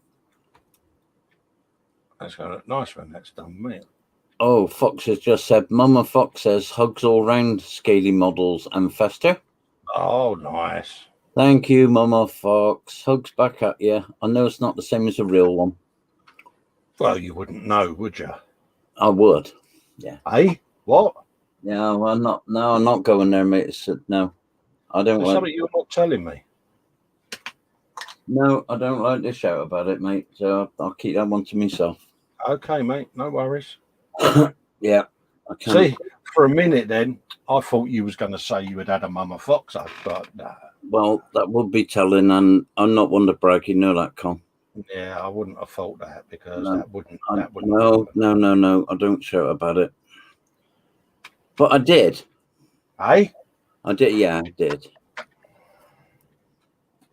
That's going to look nice when that's done, mate.
Oh, Fox has just said, Mama Fox says, hugs all round, Scaly Models and Fester.
Oh, nice.
Thank you, Mama Fox. Hugs back at you. I know it's not the same as a real one.
Well, you wouldn't know, would you?
I would. Yeah.
Hey, what?
Yeah, well, I'm not going there, mate. No, I don't
There's
like.
something you're not telling me.
No, I don't like to shout about it, mate. So I'll keep that one to myself.
Okay, mate. No worries.
Yeah. I can't.
See, for a minute then, I thought you was going to say you had a Mama Fox, but nah.
Well, that would be telling, and I'm not one to brag. You know that, Con.
Yeah, I wouldn't have thought that because
No,
that wouldn't.
No. I don't shout about it. But I did.
Hey?
I did. Yeah, I did.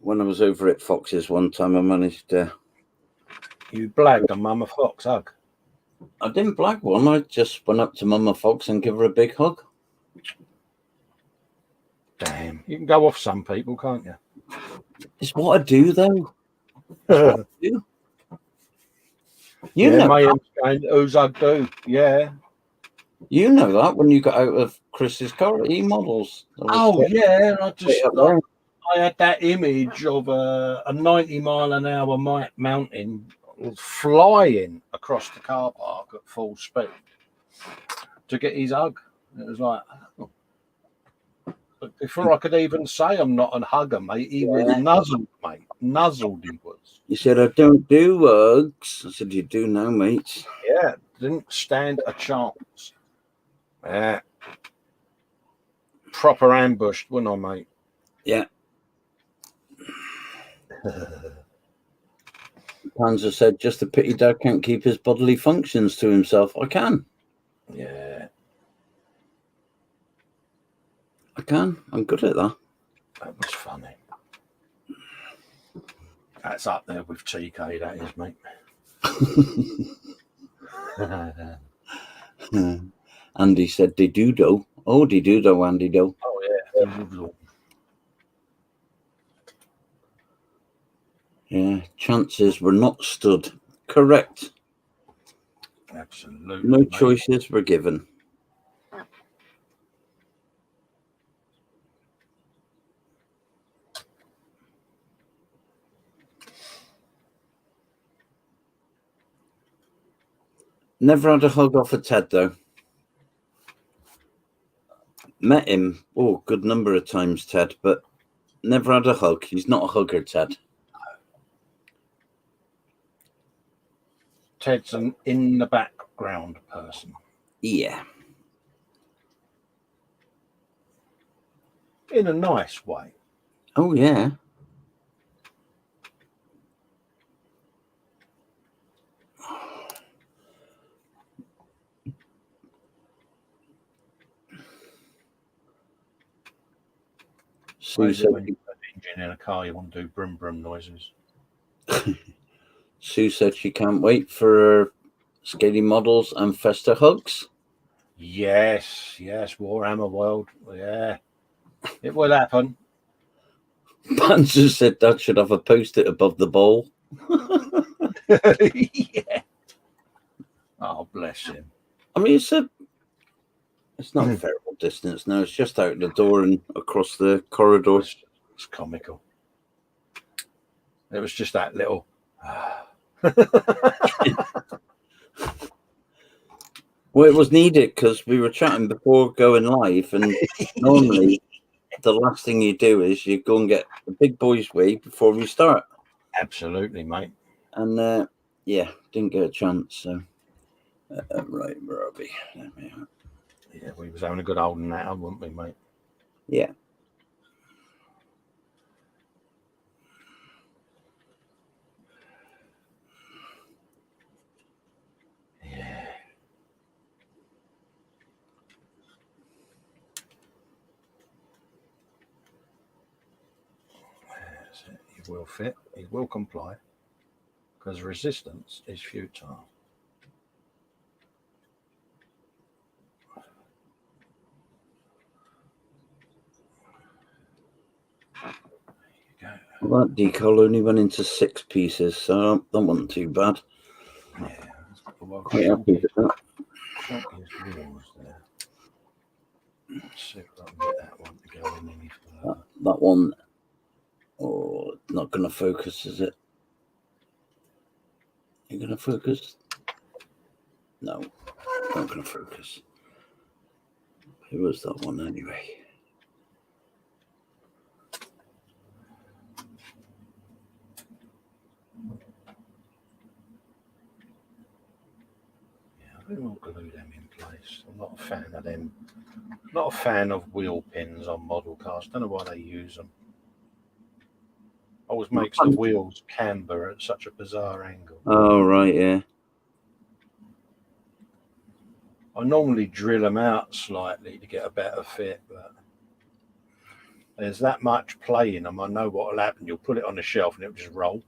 When I was over at Fox's one time, I managed to.
You blagged a Mama Fox hug.
I didn't blag one. I just went up to Mama Fox and give her a big hug.
Damn, you can go off some people, can't you?
It's what I do, though. It's what I do. You know
that. Going, who's I do? Yeah.
You know that when you got out of Chris's car, E-models.
Oh, yeah. I had that image of a 90-mile-an-hour mountain flying across the car park at full speed to get his hug. It was like, oh. But before I could even say I'm not a hugger, mate, he was nuzzled, mate. Nuzzled he was.
You said, I don't do hugs. I said, you do now, mate.
Yeah, didn't stand a chance. Yeah. Proper ambushed, wasn't I, mate?
Yeah. Panzer said, just a pity Dad can't keep his bodily functions to himself. I can.
Yeah.
I can. I'm good at that.
That was funny. That's up there with TK, that is, mate.
Andy said, de doodle. Oh, de doodle, Andy do.
Oh, yeah.
Yeah, chances were not stood. Correct.
Absolutely.
No choices were given. Never had a hug off of Ted, though. Met him, good number of times, Ted, but never had a hug. He's not a hugger, Ted.
Ted's an in the background person.
Yeah.
In a nice way.
Oh, yeah.
Sue said, when you put the engine in a car, you want to do brum brum noises.
Sue said she can't wait for her Scaly Models and Festa hugs.
Yes, Warhammer World. Yeah, it will happen.
Panzer said Dad should have a post-it above the bowl.
Yeah. Oh, bless him.
I mean, it's not a terrible distance. No, it's just out the door and across the corridor.
It's comical. It was just that little.
Well, it was needed because we were chatting before going live, and normally the last thing you do is you go and get the big boys' way before we start.
Absolutely, mate.
And yeah, didn't get a chance. So right, where are we?
Yeah, we was having a good old natter, weren't we, mate?
Yeah.
Yeah. He will fit. He will comply. Because resistance is futile.
Well, that decal only went into 6 pieces, so that wasn't too bad.
Yeah, well,
quite happy with that.
Wheels there. Let's see if I can get that one to go in any further.
That one, oh, not going to focus, is it? You going to focus? No, not going to focus. Who was that one anyway?
We will glue them in place. I'm not a fan of them. Not a fan of wheel pins on model cars. Don't know why they use them. Always makes the wheels camber at such a bizarre angle.
Oh, right, yeah.
I normally drill them out slightly to get a better fit, but there's that much play in them. I know what will happen. You'll put it on the shelf and it'll just roll.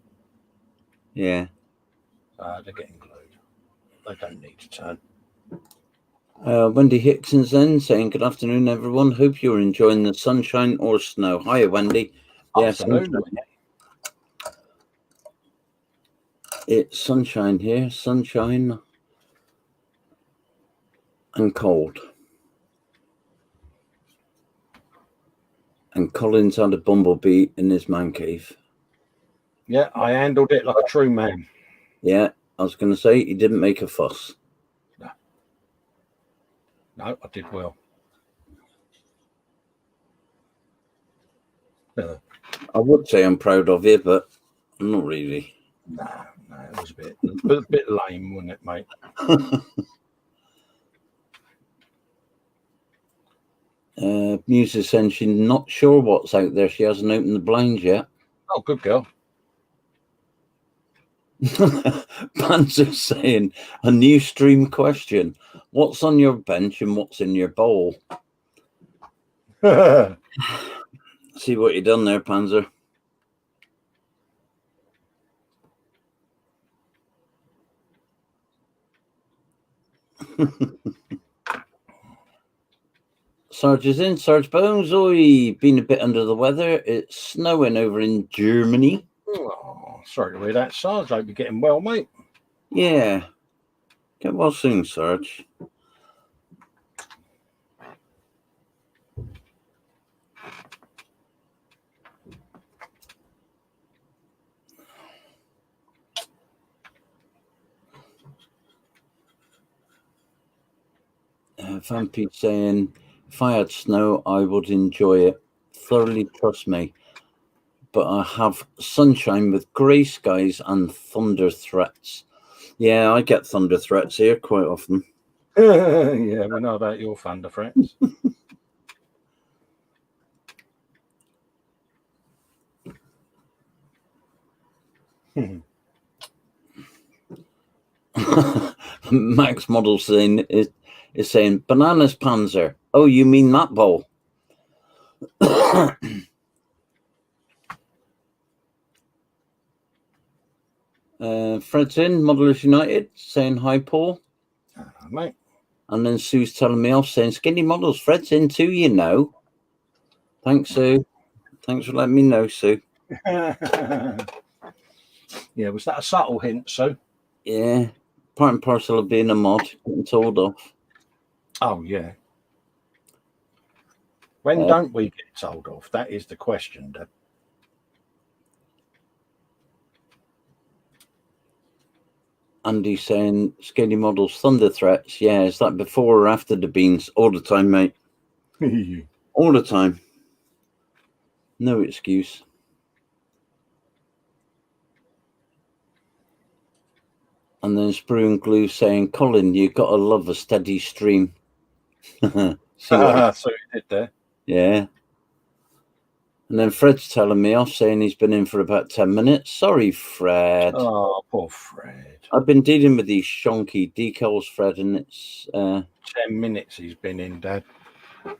Yeah.
They're getting glued. They don't need to turn.
Wendy Hickson's then saying, good afternoon, everyone. Hope you're enjoying the sunshine or snow. Hiya, Wendy. Yes,
Afternoon.
it's sunshine here. Sunshine and cold. And Colin's had a bumblebee in his man cave.
Yeah, I handled it like a true man.
Yeah, I was going to say he didn't make a fuss.
No, I did well. I
would say I'm proud of you, but I'm not really.
No, it was a bit lame, wasn't it, mate?
Muse is saying she's not sure what's out there. She hasn't opened the blinds yet.
Oh, good girl.
Panzer's saying a new stream question. What's on your bench and what's in your bowl? See what you done there, Panzer. Sarge is in. Sarge Bones. Oi, been a bit under the weather. It's snowing over in Germany.
Oh, sorry to hear that, Sarge. I hope you're getting well, mate.
Yeah. Get well soon, Sarge. Van Pete saying, if I had snow, I would enjoy it. Thoroughly trust me. But I have sunshine with grey skies and thunder threats. Yeah, I get thunder threats here quite often.
Yeah, we know about your thunder threats.
Max Model saying is saying bananas Panzer. Oh, you mean that bowl? Fred's in Modelers United saying hi, Paul.
Mate.
And then Sue's telling me off saying skinny models. Fred's in too, you know. Thanks, Sue. Thanks for letting me know, Sue.
Yeah, was that a subtle hint, Sue?
Yeah, part and parcel of being a mod, getting told off.
Oh, yeah. When don't we get told off? That is the question, Dad.
Andy saying Scaly Models Thunder Threats. Yeah, is that before or after the beans? All the time, mate. All the time. No excuse. And then Sprue and Glue saying, Colin, you gotta love a steady stream.
So he did there.
Yeah. And then Fred's telling me off, saying he's been in for about 10 minutes. Sorry, Fred.
Oh, poor Fred.
I've been dealing with these shonky decals, Fred, and it's
10 minutes he's been in, Dad.
10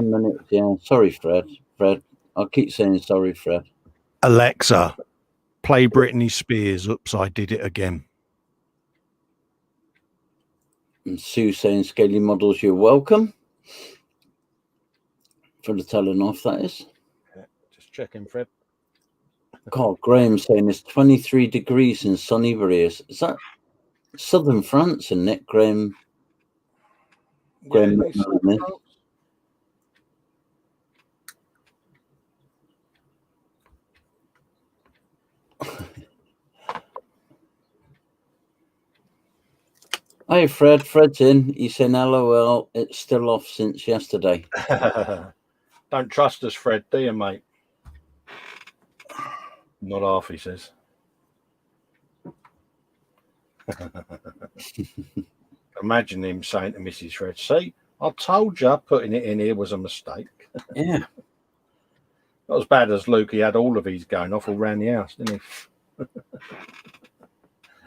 minutes, yeah. Sorry, Fred. I'll keep saying sorry, Fred.
Alexa, play Britney Spears. Oops, I did it again.
And Sue saying, Scaly Models, you're welcome. For the telling off, that is.
Yeah, just checking, Fred.
God, Graham saying it's 23 degrees in sunny Barriers. Is that southern France, isn't it, Graham? Graham,
yeah,
Hi, Fred. Fred's in. He's saying, LOL, it's still off since yesterday.
Don't trust us, Fred, do you, mate? Not half, he says. Imagine him saying to Mrs. Fred, see, I told you putting it in here was a mistake.
Yeah.
Not as bad as Luke. He had all of these going off all around the house, didn't he?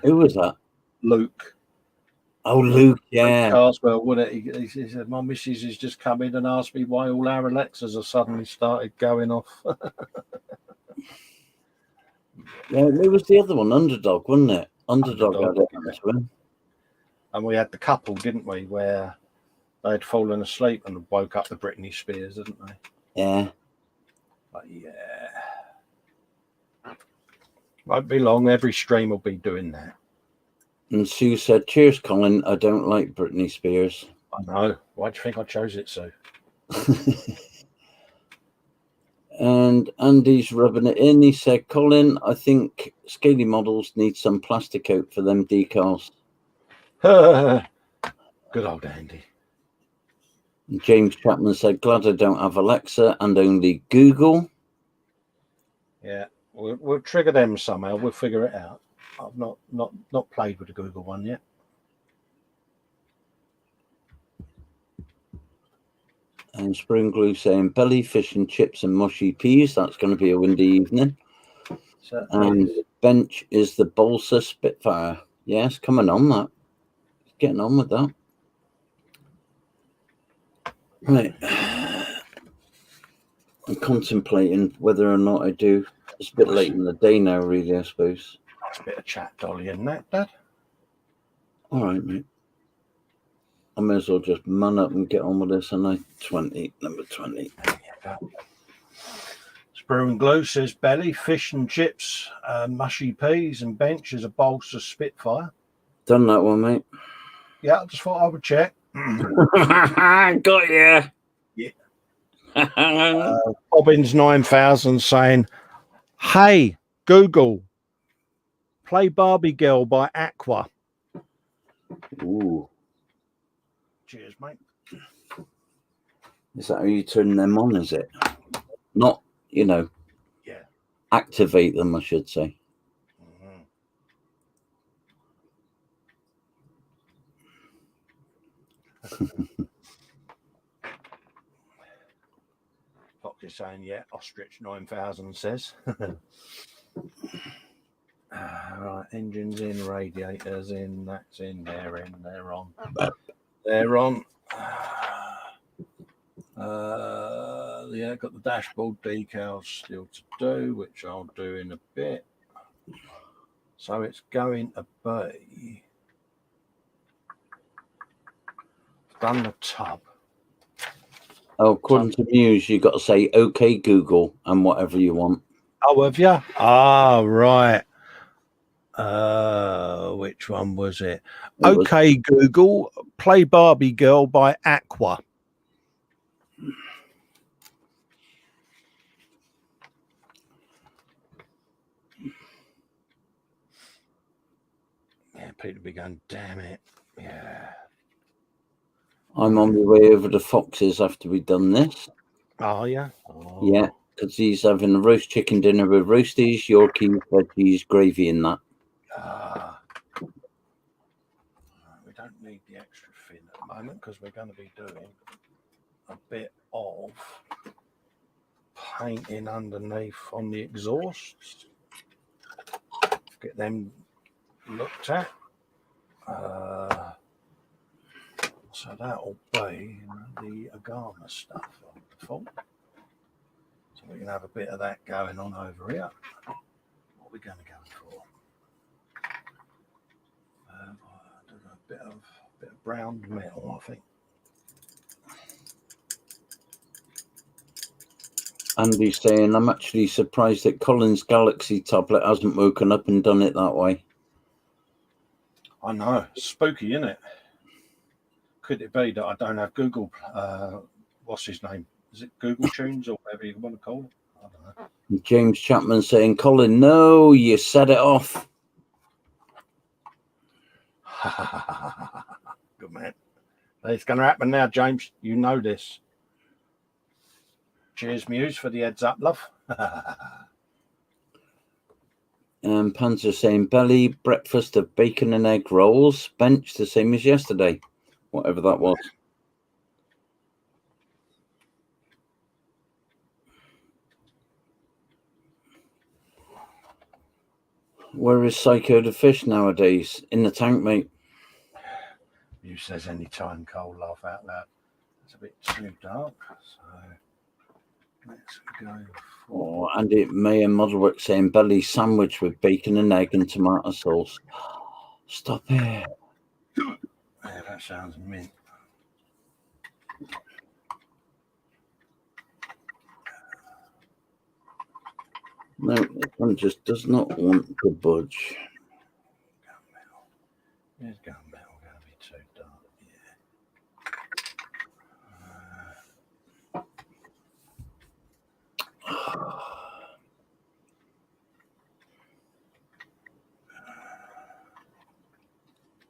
Who was that?
Luke.
Oh, Luke, yeah.
Carswell, wouldn't it? He said, my missus has just come in and asked me why all our Alexas have suddenly started going off.
Yeah, it was the other one, Underdog, wasn't it? Underdog had it to him.
And we had the couple, didn't we, where they'd fallen asleep and woke up the Britney Spears, didn't they?
Yeah.
But yeah. Won't be long. Every stream will be doing that.
And Sue said, cheers, Colin. I don't like Britney Spears.
I know. Why do you think I chose it, Sue?
And Andy's rubbing it in. He said, Colin, I think Scaly Models need some plastic coat for them decals.
Good old Andy.
And James Chapman said, glad I don't have Alexa and only Google.
Yeah, we'll trigger them somehow. We'll figure it out. I've not played with the Google one yet.
And Spring Glue saying, belly, fish and chips and mushy peas. That's going to be a windy evening. And bench is the Balsa Spitfire. Yes, coming on that. Getting on with that. Right. I'm contemplating whether or not I do. It's a bit late in the day now, really, I suppose.
Nice bit of chat, Dolly, isn't that, Dad?
All right, mate. I may as well just man up and get on with this, and number 20.
Sprue and Glue says belly, fish and chips, mushy peas, and bench is a Balsa Spitfire.
Done that one, mate.
Yeah, I just thought I would check.
Got you.
Yeah. Bobbins 9000 saying, hey, Google, play Barbie Girl by Aqua.
Ooh.
Cheers, mate.
Is that how you turn them on, is it? Not, yeah. Activate them, I should say. Fox is saying, yeah, Ostrich 9000 says. Right, engines in, radiators in, that's in, they're on. They're on. Yeah, got the dashboard decals still to do, which I'll do in a bit. So it's going to be. Done the tub. Oh, according to Muse, you've got to say, okay, Google, and whatever you want.
Oh, have you? Ah, right. Which one was it? Okay, Google, play Barbie Girl by Aqua. Yeah, People be going, damn it. Yeah.
I'm on my way over to Fox's after we've done this.
Oh, yeah? Oh.
Yeah, because he's having a roast chicken dinner with roasties, Yorkies, veggies, gravy and that.
We don't need the extra fin at the moment because we're going to be doing a bit of painting underneath on the exhausts. Get them looked at. So that'll be the Agama stuff on default. So we can have a bit of that going on over here. What are we going to go for? A bit of browned metal, I think.
Andy's saying, I'm actually surprised that Colin's Galaxy tablet hasn't woken up and done it that way.
I know. Spooky, isn't it? Could it be that I don't have Google, what's his name? Is it Google Tunes or whatever you want to call it? I don't know.
James Chapman saying, Colin, no, you set it off.
Good man. It's going to happen now, James. You know this. Cheers, Muse, for the heads up, love.
Panzer saying, belly, breakfast of bacon and egg rolls, bench, the same as yesterday. Whatever that was. Where is Psycho the fish nowadays? In the tank, mate.
You says any time, Cole, laugh out loud. It's a bit too dark, so let's go for...
Oh, Andy May and Modelwork saying belly sandwich with bacon and egg and tomato sauce. Stop it.
Yeah, that sounds mint.
No, this one just does not want to budge.
There's gunmetal going to be too dark,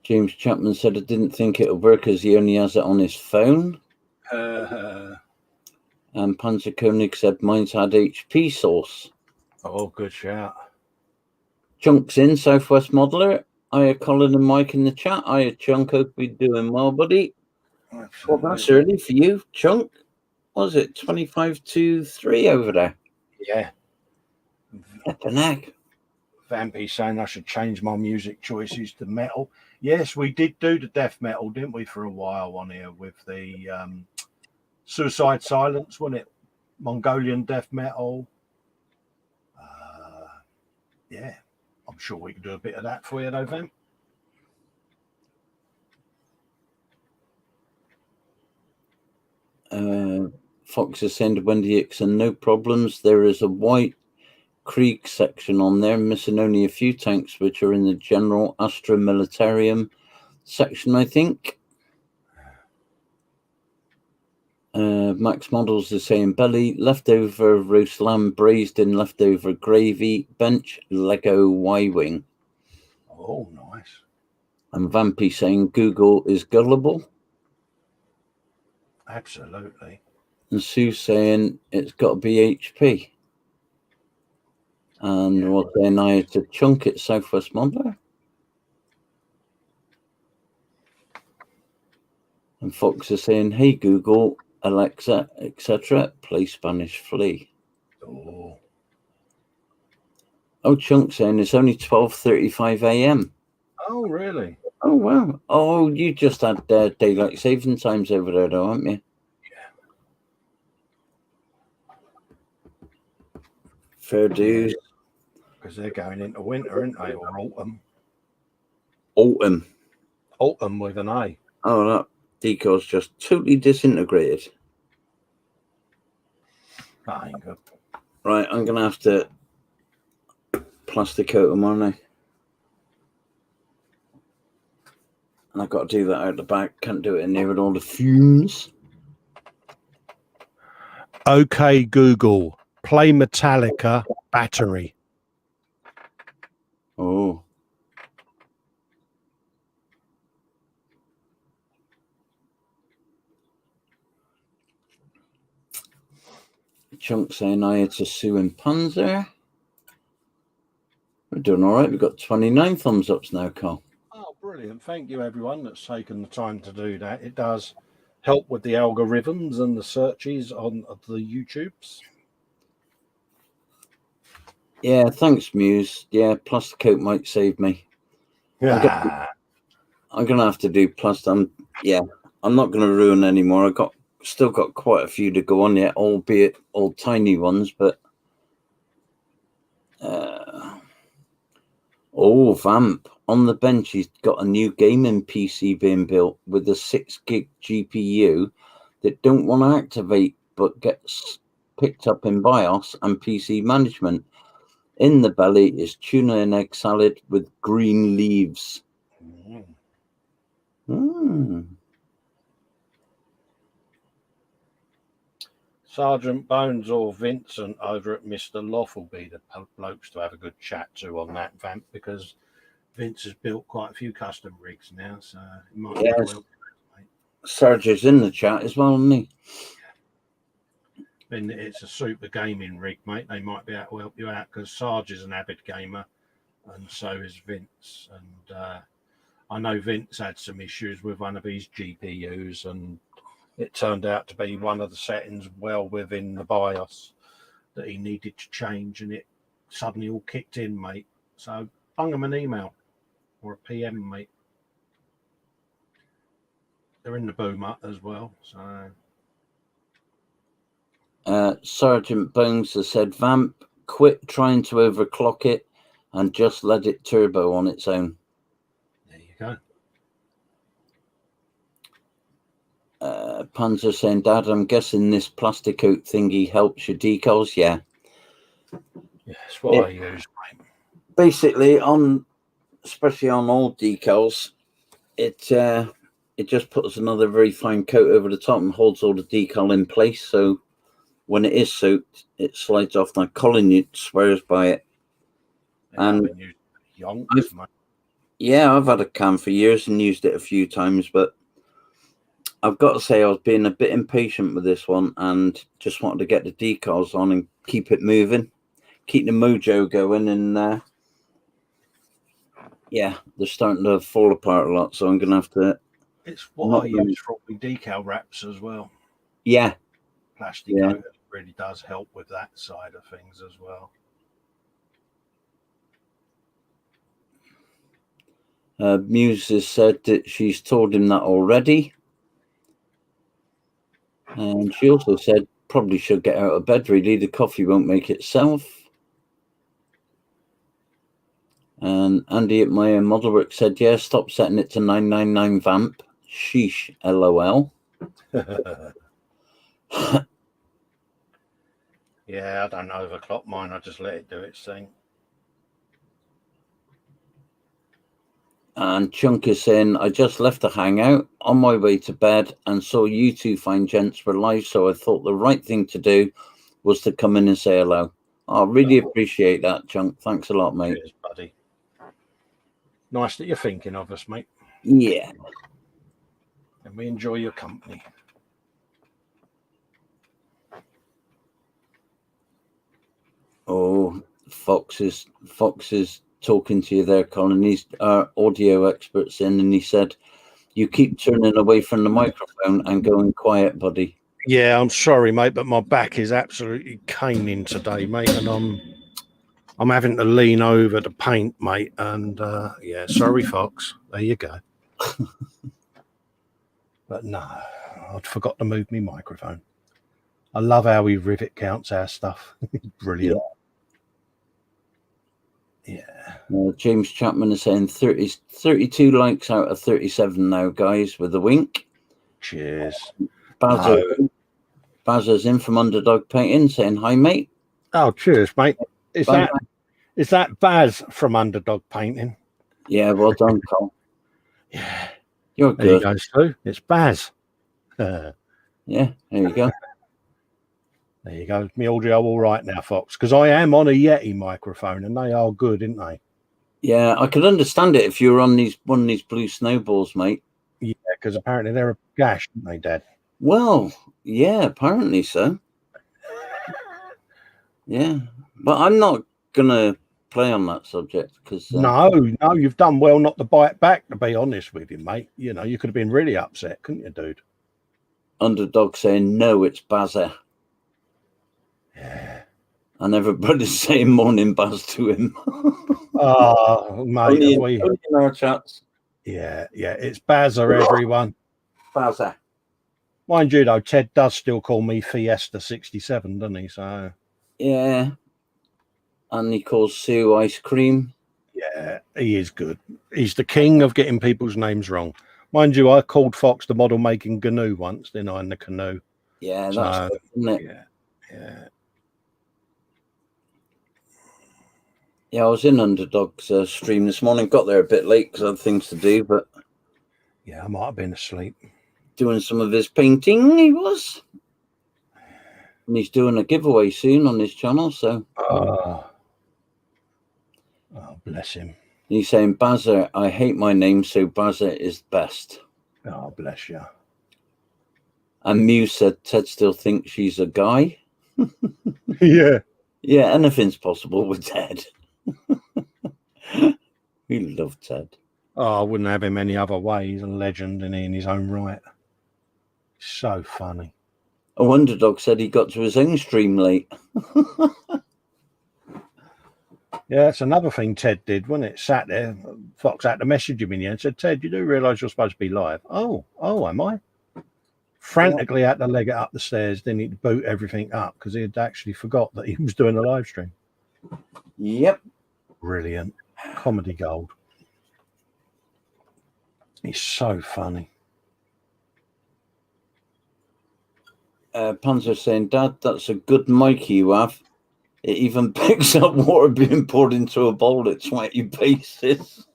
James Chapman said, I didn't think it would work as he only has it on his phone. And Panzer Koenig said, mine's had HP sauce.
Oh, good shout.
Chunk's in, Southwest Modeler. Hiya, Colin and Mike in the chat. Hiya, Chunk. Hope you're doing well, buddy. Well, that's early for you, Chunk. What was it 25 to 3 over there?
Yeah.
What the heck?
Vampy saying I should change my music choices to metal. Yes, we did do the death metal, didn't we, for a while on here with the Suicide Silence, wasn't it? Mongolian death metal. Yeah, I'm sure we can do a bit of that for you, though, Vamp.
Fox is saying to Wendy Ixon, no problems. There is a White Creek section on there, missing only a few tanks, which are in the general Astra Militarium section, I think. Max Models is saying belly, leftover roast lamb braised in leftover gravy, bench, Lego Y-Wing.
Oh, nice.
And Vampy saying Google is gullible.
Absolutely.
And Sue saying it's got to be HP. And
Yeah.
what's saying I had to chunk it Southwest Modeler. And Fox is saying, hey Google, Alexa, etc., play Spanish Flea. Oh, Chunk saying it's only 12:35 a.m.
Oh, really?
Oh, wow. Oh, you just had daylight saving times over there, though, haven't you?
Yeah.
Fair dues.
Because they're going into winter, aren't they? Or autumn.
Autumn.
Autumn with an A.
Oh, that decal's just totally disintegrated.
That ain't good.
Right, I'm going to have to plastic coat them, aren't I? And I've got to do that out the back. Can't do it in there with all the fumes.
Okay, Google, play Metallica Battery.
Oh. Chunk saying I had to sue in Panzer. We're doing all right. We've got 29 thumbs ups now, Carl.
Oh, brilliant. Thank you, everyone that's taken the time to do that. It does help with the algorithms and the searches on the YouTubes.
Yeah, thanks, Muse. Yeah, plus the coat might save me.
Yeah.
I'm gonna have to do plus. I'm not gonna ruin anymore. Still got quite a few to go on yet, albeit all tiny ones. But Vamp on the bench. He's got a new gaming PC being built with a 6 gig GPU that don't want to activate, but gets picked up in BIOS and PC management. In the belly is tuna and egg salad with green leaves.
Sergeant Bones or Vincent over at Mr. Loft will be the blokes to have a good chat to on that, Vamp, because Vince has built quite a few custom rigs now, so it might be well.
Serge is in the chat as well, isn't he?
And it's a super gaming rig, mate. They might be able to help you out because Sarge is an avid gamer, and so is Vince. And I know Vince had some issues with one of his GPUs, and it turned out to be one of the settings well within the BIOS that he needed to change, and it suddenly all kicked in, mate. So bung him an email or a PM, mate. They're in the boomer as well, so.
Sergeant Bones has said, Vamp, quit trying to overclock it and just let it turbo on its own.
There you go.
Panzer saying, Dad, I'm guessing this plastic coat thingy helps your decals. Yeah.
Yeah, that's what I use, mate.
Basically, especially on old decals, it just puts another very fine coat over the top and holds all the decal in place. So when it is soaked, it slides off. Now, Colin swears by it. And I've had a can for years and used it a few times, but I've got to say I was being a bit impatient with this one and just wanted to get the decals on and keep it moving, keep the mojo going, and they're starting to fall apart a lot, so I'm going to have to...
It's what I use for all the decal wraps as well.
Yeah.
Plastic coat really does help with that side of things as well.
Muse has said that she's told him that already. And she also said probably should get out of bed, really. The coffee won't make itself. And Andy at my model work said, yeah, stop setting it to 999 Vamp. Sheesh, LOL.
Yeah, I don't overclock mine. I just let it do its thing.
And Chunk is saying, I just left the hangout on my way to bed and saw you two fine gents were live, so I thought the right thing to do was to come in and say hello. I really appreciate that, Chunk. Thanks a lot, mate.
Cheers, buddy. Nice that you're thinking of us, mate.
Yeah.
And we enjoy your company.
Oh, Fox is talking to you there, Colin. He's our audio experts in, and he said, you keep turning away from the microphone and going quiet, buddy.
Yeah, I'm sorry, mate, but my back is absolutely caning today, mate, and I'm having to lean over to paint, mate, and sorry, Fox. There you go. But no, I'd forgot to move my microphone. I love how he rivet counts our stuff. Brilliant. Yeah.
James Chapman is saying 32 likes out of 37 now, guys, with a wink.
Cheers.
Bazza's in from Underdog Painting saying, hi, mate.
Oh, cheers, mate. Is that Baz from Underdog Painting?
Yeah, well done, Cole.
Yeah.
You're good.
There you go, Stu. It's Baz.
Yeah, there you go.
There you go. Me audio all right now, Fox, because I am on a Yeti microphone, and they are good, aren't they?
Yeah, I could understand it if you were on one of these blue snowballs, mate.
Yeah, because apparently they're a gash, aren't they, Dad?
Well, yeah, apparently so. Yeah, but I'm not gonna play on that subject because
No, you've done well not to bite back. To be honest with you, mate, you know you could have been really upset, couldn't you, dude?
Underdog saying no, it's Bazza,
Yeah.
and everybody's saying morning Baz to him.
Oh, mate,
only in our chats.
Yeah, it's Bazza, everyone.
Bazza.
Mind you, though, Ted does still call me Fiesta 67, doesn't he? So
yeah, and he calls Sue ice cream.
Yeah, he is good. He's the king of getting people's names wrong. Mind you, I called Fox the model making canoe once, didn't I, in the canoe?
Yeah, that's good, isn't it?
Yeah.
Yeah, I was in Underdog's stream this morning. Got there a bit late because I had things to do, but
yeah, I might have been asleep.
Doing some of his painting, he was. And he's doing a giveaway soon on his channel, so.
Oh, bless him.
He's saying, Bazza, I hate my name, so Bazza is best.
Oh, bless you.
And Mew said Ted still thinks she's a guy.
Yeah.
Yeah, anything's possible with Ted. We love Ted.
Oh, I wouldn't have him any other way. He's a legend, and in his own right. So funny.
A Underdog said he got to his own stream late.
Yeah, that's another thing Ted did, wasn't it? Sat there, Fox had to message him in the end, said, Ted, you do realise you're supposed to be live? Oh, am I? Frantically had to leg it up the stairs, then he'd boot everything up because he had actually forgot that he was doing a live stream.
Yep.
Brilliant. Comedy gold. He's so funny.
Panzer saying, Dad, that's a good mic you have. It even picks up water being poured into a bowl at sweaty bases.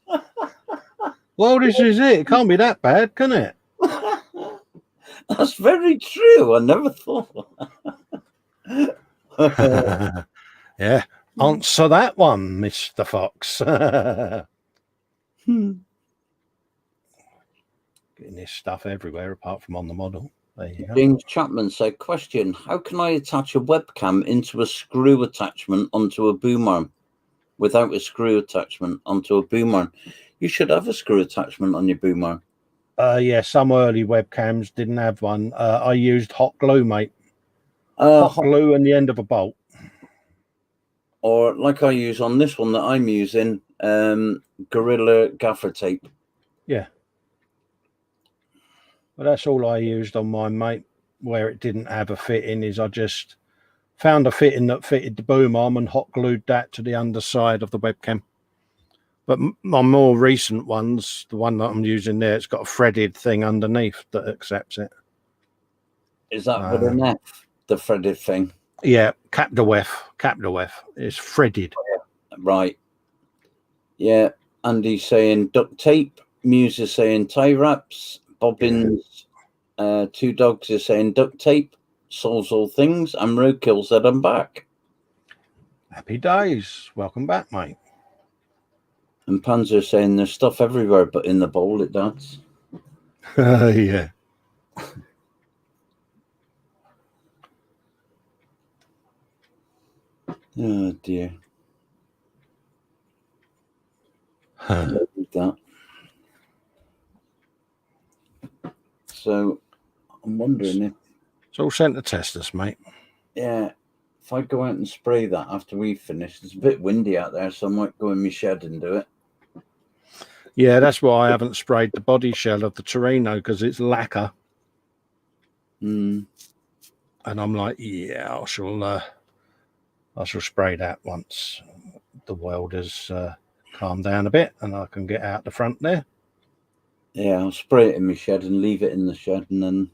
Well, this is it. It can't be that bad, can it?
That's very true. I never thought.
Yeah. Answer that one, Mr. Fox. Getting this stuff everywhere apart from on the model. There you go.
James Chapman said, question, how can I attach a webcam into a screw attachment onto a boom arm without a screw attachment onto a boom arm? You should have a screw attachment on your boom arm.
Yeah, some early webcams didn't have one. I used hot glue, mate. Hot glue and the end of a bolt.
Or like I use on this one that I'm using, Gorilla gaffer tape.
Yeah. Well, that's all I used on mine, mate. Where it didn't have a fitting is I just found a fitting that fitted the boom arm and hot glued that to the underside of the webcam. But my more recent ones, the one that I'm using there, it's got a threaded thing underneath that accepts it.
Is that with an F, the threaded thing?
Yeah, capital F. It's threaded.
Right. Yeah, Andy's saying duct tape. Muse is saying tie wraps. Bobbins, Two Dogs is saying duct tape. Solves all things. And Roadkill said I'm back.
Happy days. Welcome back, mate.
And Panzer saying there's stuff everywhere, but in the bowl it does.
Yeah.
Oh dear. That. So I'm wondering if
it's all sent to test us, mate.
Yeah. If I go out and spray that after we've finished, it's a bit windy out there, so I might go in my shed and do it.
Yeah, that's why I haven't sprayed the body shell of the Torino because it's lacquer. And I'm like, yeah, I shall spray that once the welders calm down a bit and I can get out the front there.
Yeah, I'll spray it in my shed and leave it in the shed, and then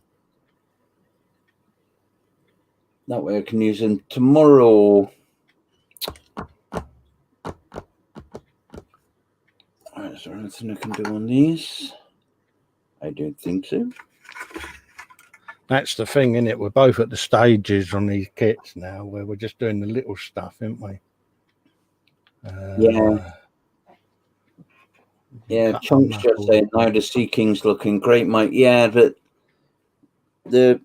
that way I can use them tomorrow. Right, is there anything I can do on these? I don't think so.
That's the thing, isn't it? We're both at the stages on these kits now where we're just doing the little stuff, aren't we?
Yeah, Chunk's just saying now the Sea King's looking great, Mike. Yeah, but the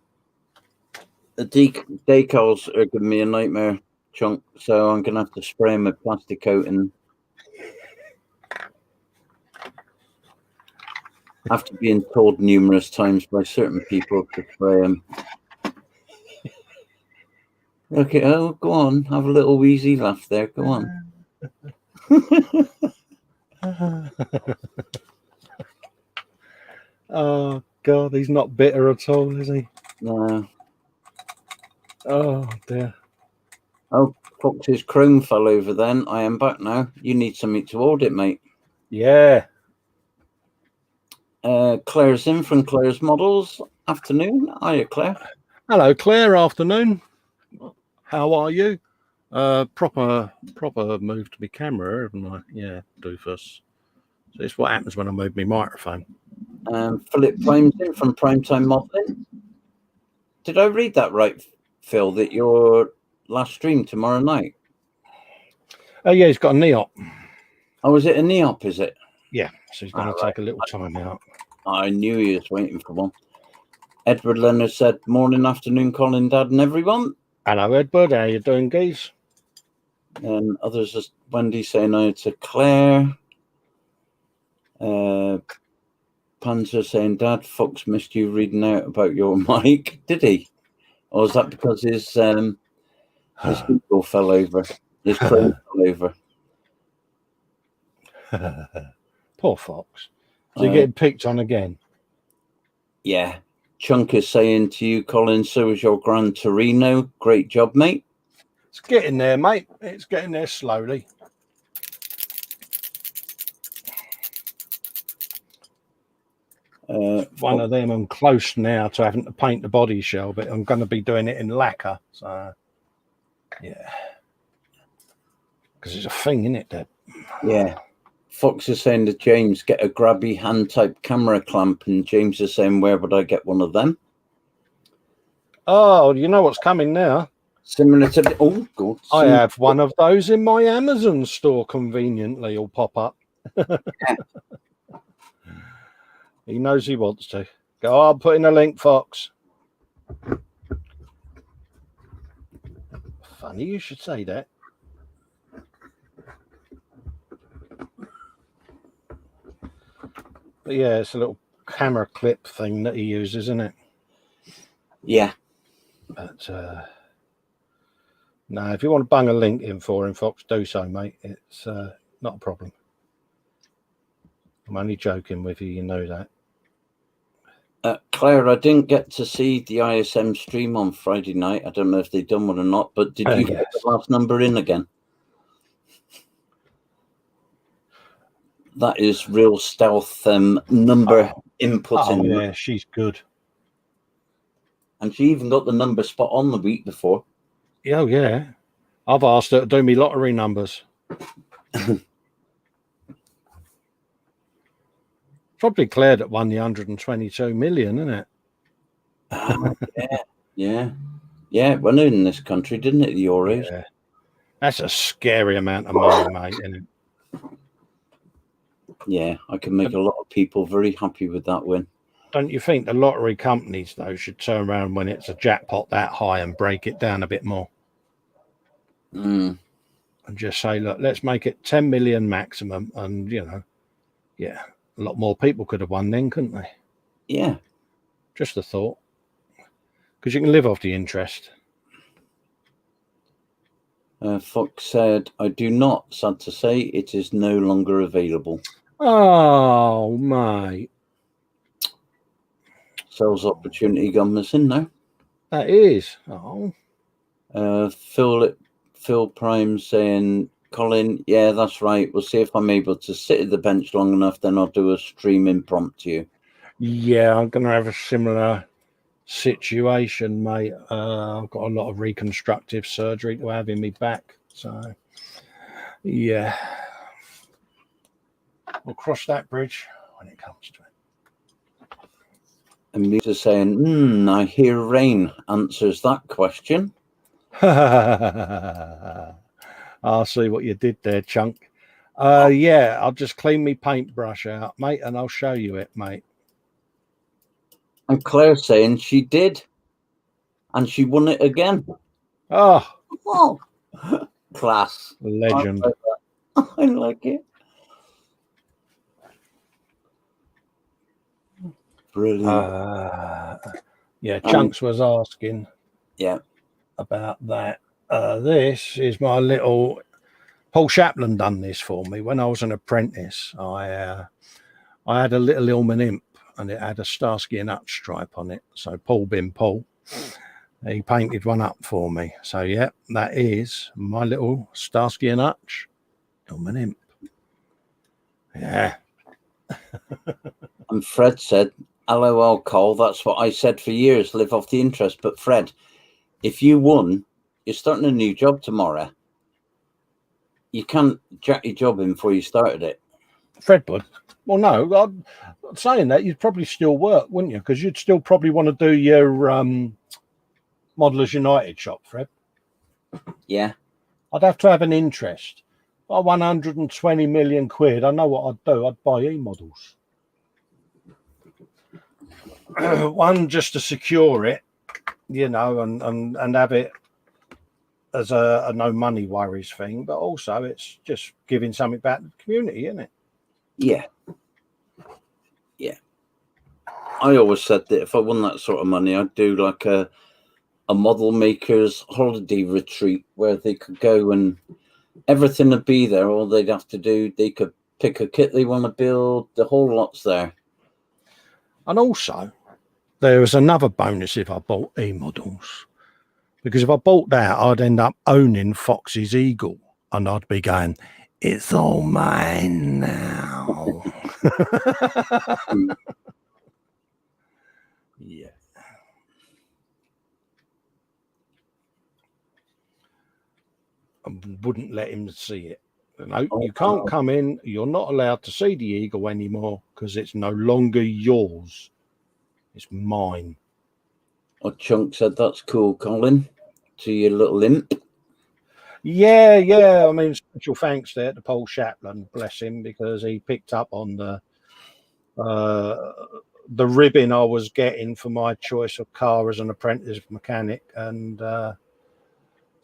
decals are giving me a nightmare. Chunk. So I'm going to have to spray him with plastic coating. After being told numerous times by certain people to spray him. Okay, oh, go on. Have a little wheezy laugh there. Go on.
Oh, God, he's not bitter at all, is he?
No.
Oh, dear.
Oh, Fox's chrome fell over then. I am back now. You need something to hold it, mate.
Yeah.
Claire's in from Claire's Models. Afternoon. Hiya, Claire.
Hello, Claire. Afternoon. How are you? Proper move to my camera, haven't I? Yeah, doofus. So it's what happens when I move my microphone.
Philip Prime's in from Primetime Modeling. Did I read that right, Phil, that your last stream tomorrow night?
Oh, yeah, he's got a NEOP.
Oh, is it a NEOP, is it?
Yeah, so he's going to take a little time out.
I knew he was waiting for one. Edward Leonard said, morning, afternoon, Colin, Dad, and everyone.
Hello, Edward. How you doing, geese?
And others, just Wendy saying hi to Claire. Panzer saying, Dad, Fox missed you reading out about your mic. Did he? Or was that because his people fell over? His chrome fell over.
Poor Fox. So you're getting picked on again?
Yeah. Chunk is saying to you, Colin, so is your Gran Torino. Great job, mate.
It's getting there, mate. It's getting there slowly. One of them, I'm close now to having to paint the body shell, but I'm going to be doing it in lacquer. So, yeah. Because it's a thing, isn't it, Deb?
Yeah. Fox is saying to James, get a grabby hand-type camera clamp, and James is saying, where would I get one of them?
Oh, you know what's coming now?
Similar to the... Oh, God.
I have one of those in my Amazon store, conveniently, will pop up.
Yeah.
He knows he wants to. Go, I'll put in a link, Fox. Funny you should say that. But yeah, it's a little camera clip thing that he uses, isn't it?
Yeah.
But no, if you want to bung a link in for him, Fox, do so, mate. It's not a problem. I'm only joking with you, you know that.
Claire, I didn't get to see the ISM stream on Friday night. I don't know if they've done one or not, but did you get the last number in again? That is real stealth number input in.
Yeah, she's good.
And she even got the number spot on the week before.
Oh, yeah. I've asked her to do me lottery numbers. Probably Claire that won the 122 million, isn't it?
Yeah. It went in this country, didn't it, the Euros?
Yeah. That's a scary amount of money, mate, isn't it?
Yeah, I can make a lot of people very happy with that win.
Don't you think the lottery companies, though, should turn around when it's a jackpot that high and break it down a bit more? And just say, look, let's make it 10 million maximum. And, you know, yeah, a lot more people could have won then, couldn't they?
Yeah.
Just a thought. Because you can live off the interest.
Fox said, I do not, sad to say, it is no longer available.
Oh, mate.
Sales opportunity gone missing now.
That is. Oh.
Phil Prime saying, Colin, yeah, that's right. We'll see if I'm able to sit at the bench long enough, then I'll do a stream impromptu.
Yeah, I'm going to have a similar situation, mate. I've got a lot of reconstructive surgery to have in me back. So, yeah. We'll cross that bridge when it comes to it.
And Musa saying, I hear rain answers that question.
I'll see what you did there, Chunk. Yeah, I'll just clean me paintbrush out, mate, and I'll show you it, mate.
And Claire's saying she did. And she won it again.
Oh.
Oh. Class.
Legend.
I like it. Brilliant.
Yeah, Chunks was asking
about
that. This is my little... Paul Chaplin done this for me when I was an apprentice. I had a little Ilman imp, and it had a Starsky and Hutch stripe on it. So Paul bin Paul, he painted one up for me. So yeah, that is my little Starsky and Hutch Ilman imp. Yeah.
And Fred said, LOL, Cole, that's what I said for years, live off the interest. But Fred, if you won, you're starting a new job tomorrow. You can't jack your job in before you started it.
Fred would. Well, no, I'm saying that you'd probably still work, wouldn't you? Because you'd still probably want to do your Modelers United shop, Fred.
Yeah.
I'd have to have an interest. By 120 million quid, I know what I'd do. I'd buy e-models. One, just to secure it, you know, and have it as a no money worries thing, but also it's just giving something back to the community, isn't it?
Yeah. Yeah. I always said that if I won that sort of money, I'd do like a model maker's holiday retreat where they could go and everything would be there. All they'd have to do, they could pick a kit they want to build, the whole lot's there.
And also, there was another bonus if I bought e-models. Because if I bought that, I'd end up owning Fox's Eagle. And I'd be going, it's all mine now. Yeah. I wouldn't let him see it. No, you can't come in. You're not allowed to see the Eagle anymore because it's no longer yours. It's mine.
Oh, Chunk said, that's cool, Colin, to your little imp.
Yeah, yeah. I mean, special thanks there to Paul Chaplin, bless him, because he picked up on the ribbon I was getting for my choice of car as an apprentice mechanic, and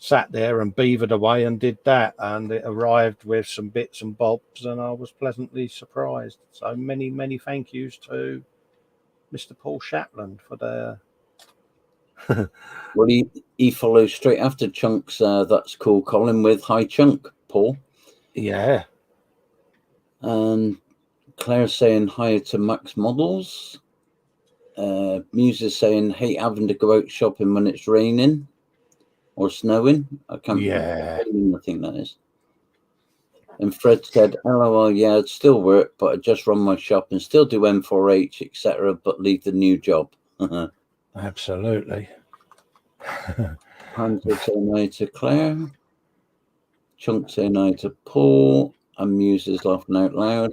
sat there and beavered away and did that, and it arrived with some bits and bobs, and I was pleasantly surprised. So many thank yous to Mr. Paul Chaplin for the...
Well, he follows straight after Chunk's that's cool, Colin, with hi Chunk, Paul.
Yeah.
And Claire's saying hi to Max Models. Muse is saying hate having to go out shopping when it's raining or snowing. I can't.
Yeah.
I think that is. And Fred said, "LOL, yeah, I'd still work, but I'd just run my shop and still do M4H, etc., but leave the new job."
Absolutely.
Hans is saying hi to Claire. Chunk saying hi to Paul. And Muse is laughing out loud.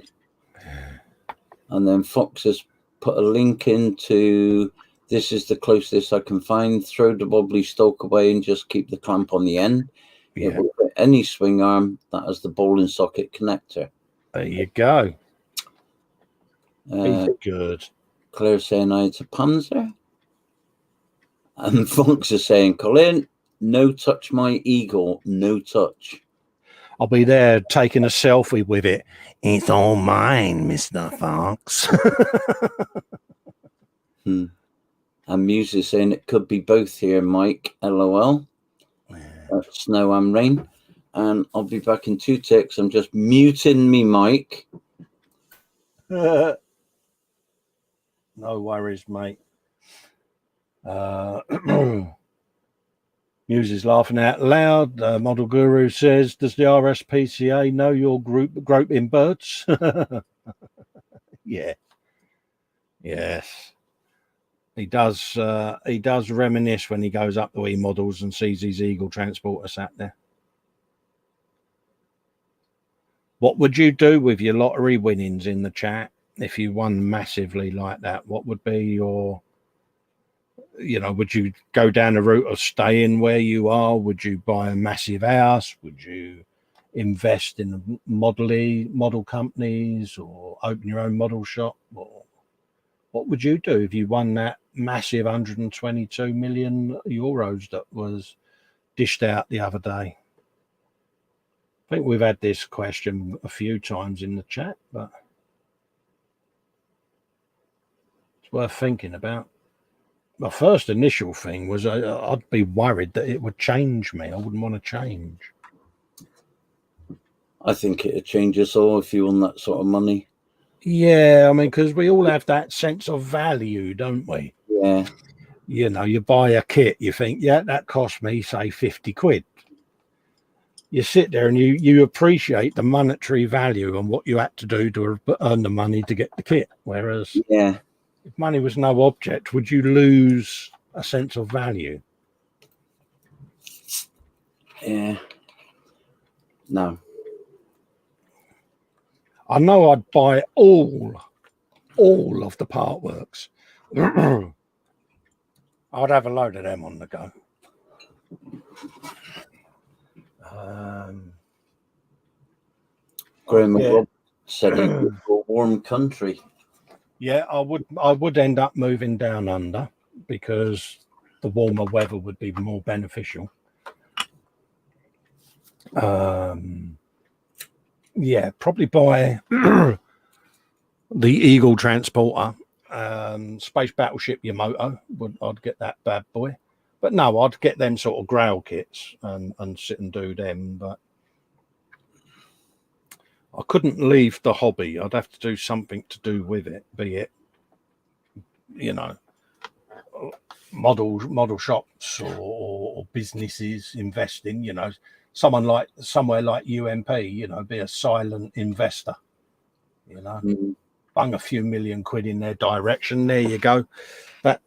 And then Fox has put a link into, this is the closest I can find. Throw the wobbly stalk away and just keep the clamp on the end.
Yeah.
It will fit any swing arm that has the bowling socket connector.
There you go. Good.
Claire saying hi to Panzer. And Fox is saying, Colin, no touch my Eagle, no touch.
I'll be there taking a selfie with it. It's all mine, Mr. Fox.
And Muse is saying it could be both here, Mike. LOL. Snow and rain. And I'll be back in 2 ticks. I'm just muting me, Mike.
No worries, mate. Muse is laughing out loud. Model Guru says, does the RSPCA know your groping birds? Yeah. Yes. He does reminisce when he goes up to E-Models and sees his Eagle transporter sat there. What would you do with your lottery winnings in the chat if you won massively like that? What would be your... would you go down the route of staying where you are? Would you buy a massive house? Would you invest in model companies or open your own model shop? Or what would you do if you won that massive 122 million euros that was dished out the other day? I think we've had this question a few times in the chat, but it's worth thinking about. My first initial thing was I'd be worried that it would change me. I wouldn't want to change.
I think it'd change us all if you won that sort of money.
Yeah, I mean, because we all have that sense of value, don't we?
Yeah.
You know, you buy a kit, you think, yeah, that cost me, say, 50 quid. You sit there and you appreciate the monetary value and what you had to do to earn the money to get the kit. Whereas
Yeah.
if money was no object, would you lose a sense of value?
Yeah. No.
I know I'd buy all of the part works. I'd have a load of them on the go.
Graham
yeah.
said he'd go to a warm country.
Yeah, I would end up moving down under because the warmer weather would be more beneficial. Yeah, probably buy the Eagle transporter, Space Battleship Yamato. I'd get that bad boy, but no, I'd get them sort of Grail kits and sit and do them. But I couldn't leave the hobby. I'd have to do something to do with it, be it, you know, model shops or businesses investing, you know, somewhere like UMP, you know, be a silent investor, you know, bung a few million quid in their direction. There you go.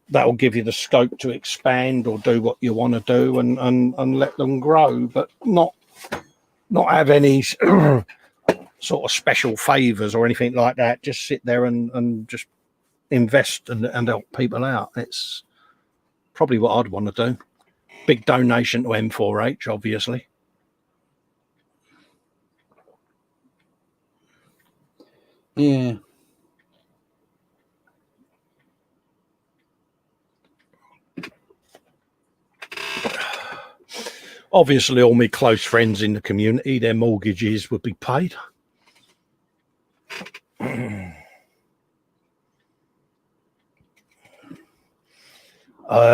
That'll give you the scope to expand or do what you want to do and let them grow, but not have any sort of special favors or anything like that. Just sit there and just invest and help people out. It's probably what I'd want to do. Big donation to M4H, obviously.
Yeah.
Obviously, all my close friends in the community, their mortgages would be paid.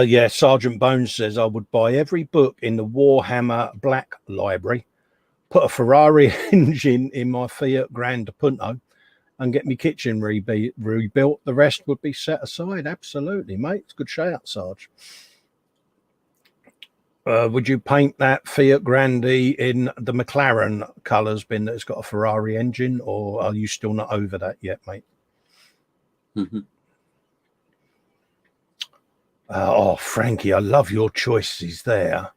Yeah, Sergeant Bones says I would buy every book in the Warhammer Black Library, put a Ferrari engine in my Fiat Grande Punto, and get me kitchen rebuilt. The rest would be set aside. Absolutely, mate. It's a good shout, Sarge. Would you paint that Fiat Grande in the McLaren colours, bin that it's got a Ferrari engine, or are you still not over that yet, mate?
Mm-hmm.
Oh, Frankie, I love your choices there.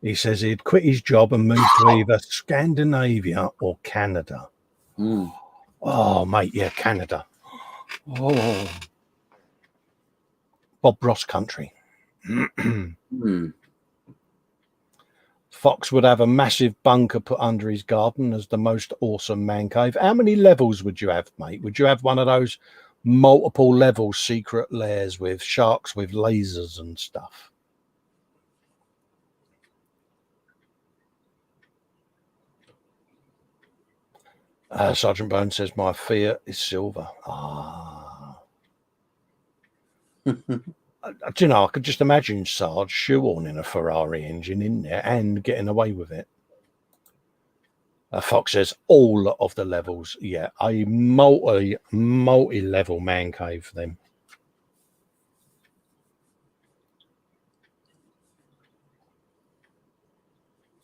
He says he'd quit his job and move to either Scandinavia or Canada. Oh, mate, yeah, Canada. Oh, Bob Ross country. Fox would have a massive bunker put under his garden as the most awesome man cave. How many levels would you have, mate? Would you have one of those multiple level secret lairs with sharks with lasers and stuff? Sergeant Bones says my Fiat is silver. Do you know, I could just imagine Sarge shoehorning a Ferrari engine in there and getting away with it. Fox says all of the levels. Yeah, a multi-level man cave for them.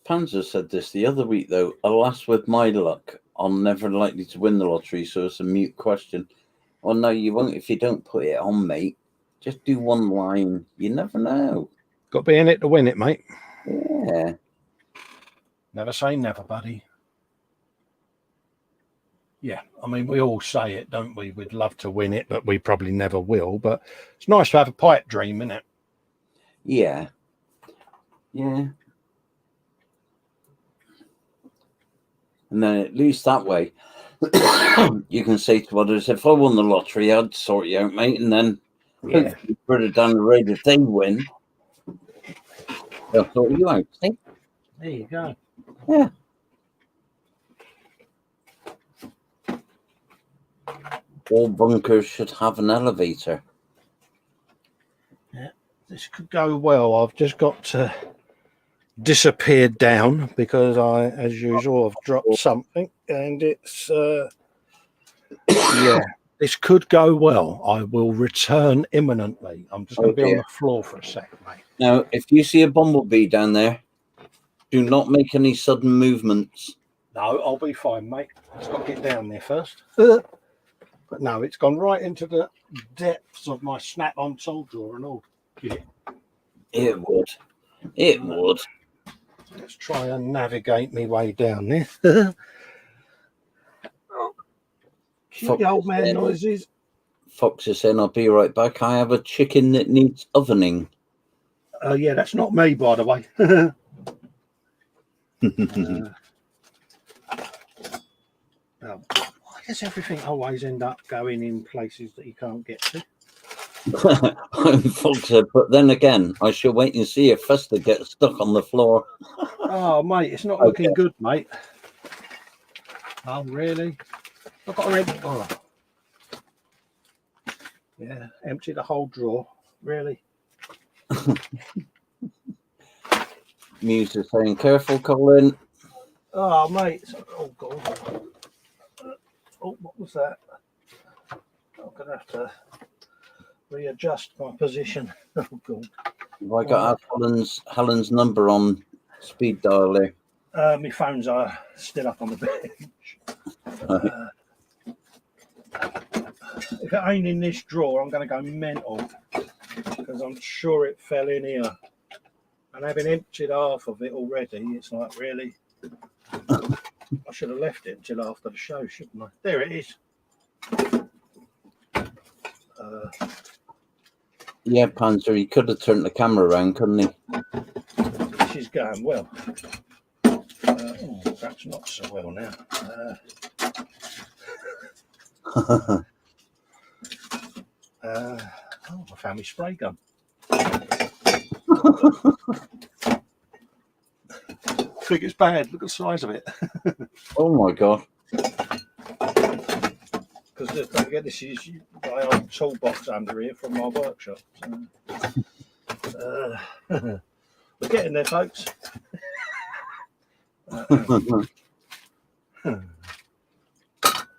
Panzer said this the other week, though. Alas, with my luck, I'm never likely to win the lottery, so it's a mute question. Well, no, you won't if you don't put it on, mate. Just do one line. You never know.
Got to be in it to win it, mate.
Yeah.
Never say never, buddy. Yeah, I mean, we all say it, don't we? We'd love to win it, but we probably never will. But it's nice to have a pipe dream, isn't it?
Yeah. Yeah. And then at least that way, you can say to others, if I won the lottery, I'd sort you out, mate. And then further down the road, if they win, they'll sort you out. See?
There you go.
Yeah. all bunkers should have an elevator.
Yeah, this could go well. I've just got to disappear down because as usual, I've dropped something, and it's yeah. This could go well. I will return imminently. I'm just going to be on the floor for a second, mate.
Now, if you see a bumblebee down there, do not make any sudden movements.
No, I'll be fine, mate. Just got to get down there first. But no, it's gone right into the depths of my snap-on tool drawer and all. Yeah.
It would. It would.
Let's try and navigate my way down there. The old man noises.
Fox is saying, I'll be right back. I have a chicken that needs ovening.
Yeah, that's not me, by the way. Why does everything always end up going in places that you can't get to?
Fox said, but then again, I shall wait and see if Festa gets stuck on the floor.
Oh, mate, it's not looking good, mate. Oh, really? I've got to empty. Oh. Yeah, empty the whole drawer. Really?
Muse is saying, careful, Colin.
Oh, mate. Oh, God. Oh, what was that? I'm going to have to readjust my position. Oh, God.
Have I got Helen's number on speed dial there?
My phones are still up on the bench. If it ain't in this drawer, I'm going to go mental because I'm sure it fell in here. And having emptied half of it already, it's like, really? I should have left it until after the show, shouldn't I? There it is.
Yeah, Panzer, he could have turned the camera around, couldn't he?
She's going well. Perhaps not so well now. I found my spray gun. I think it's bad. Look at the size of it.
Oh my God.
Because don't forget, this is my old toolbox under here from my workshop. So, we're getting there, folks.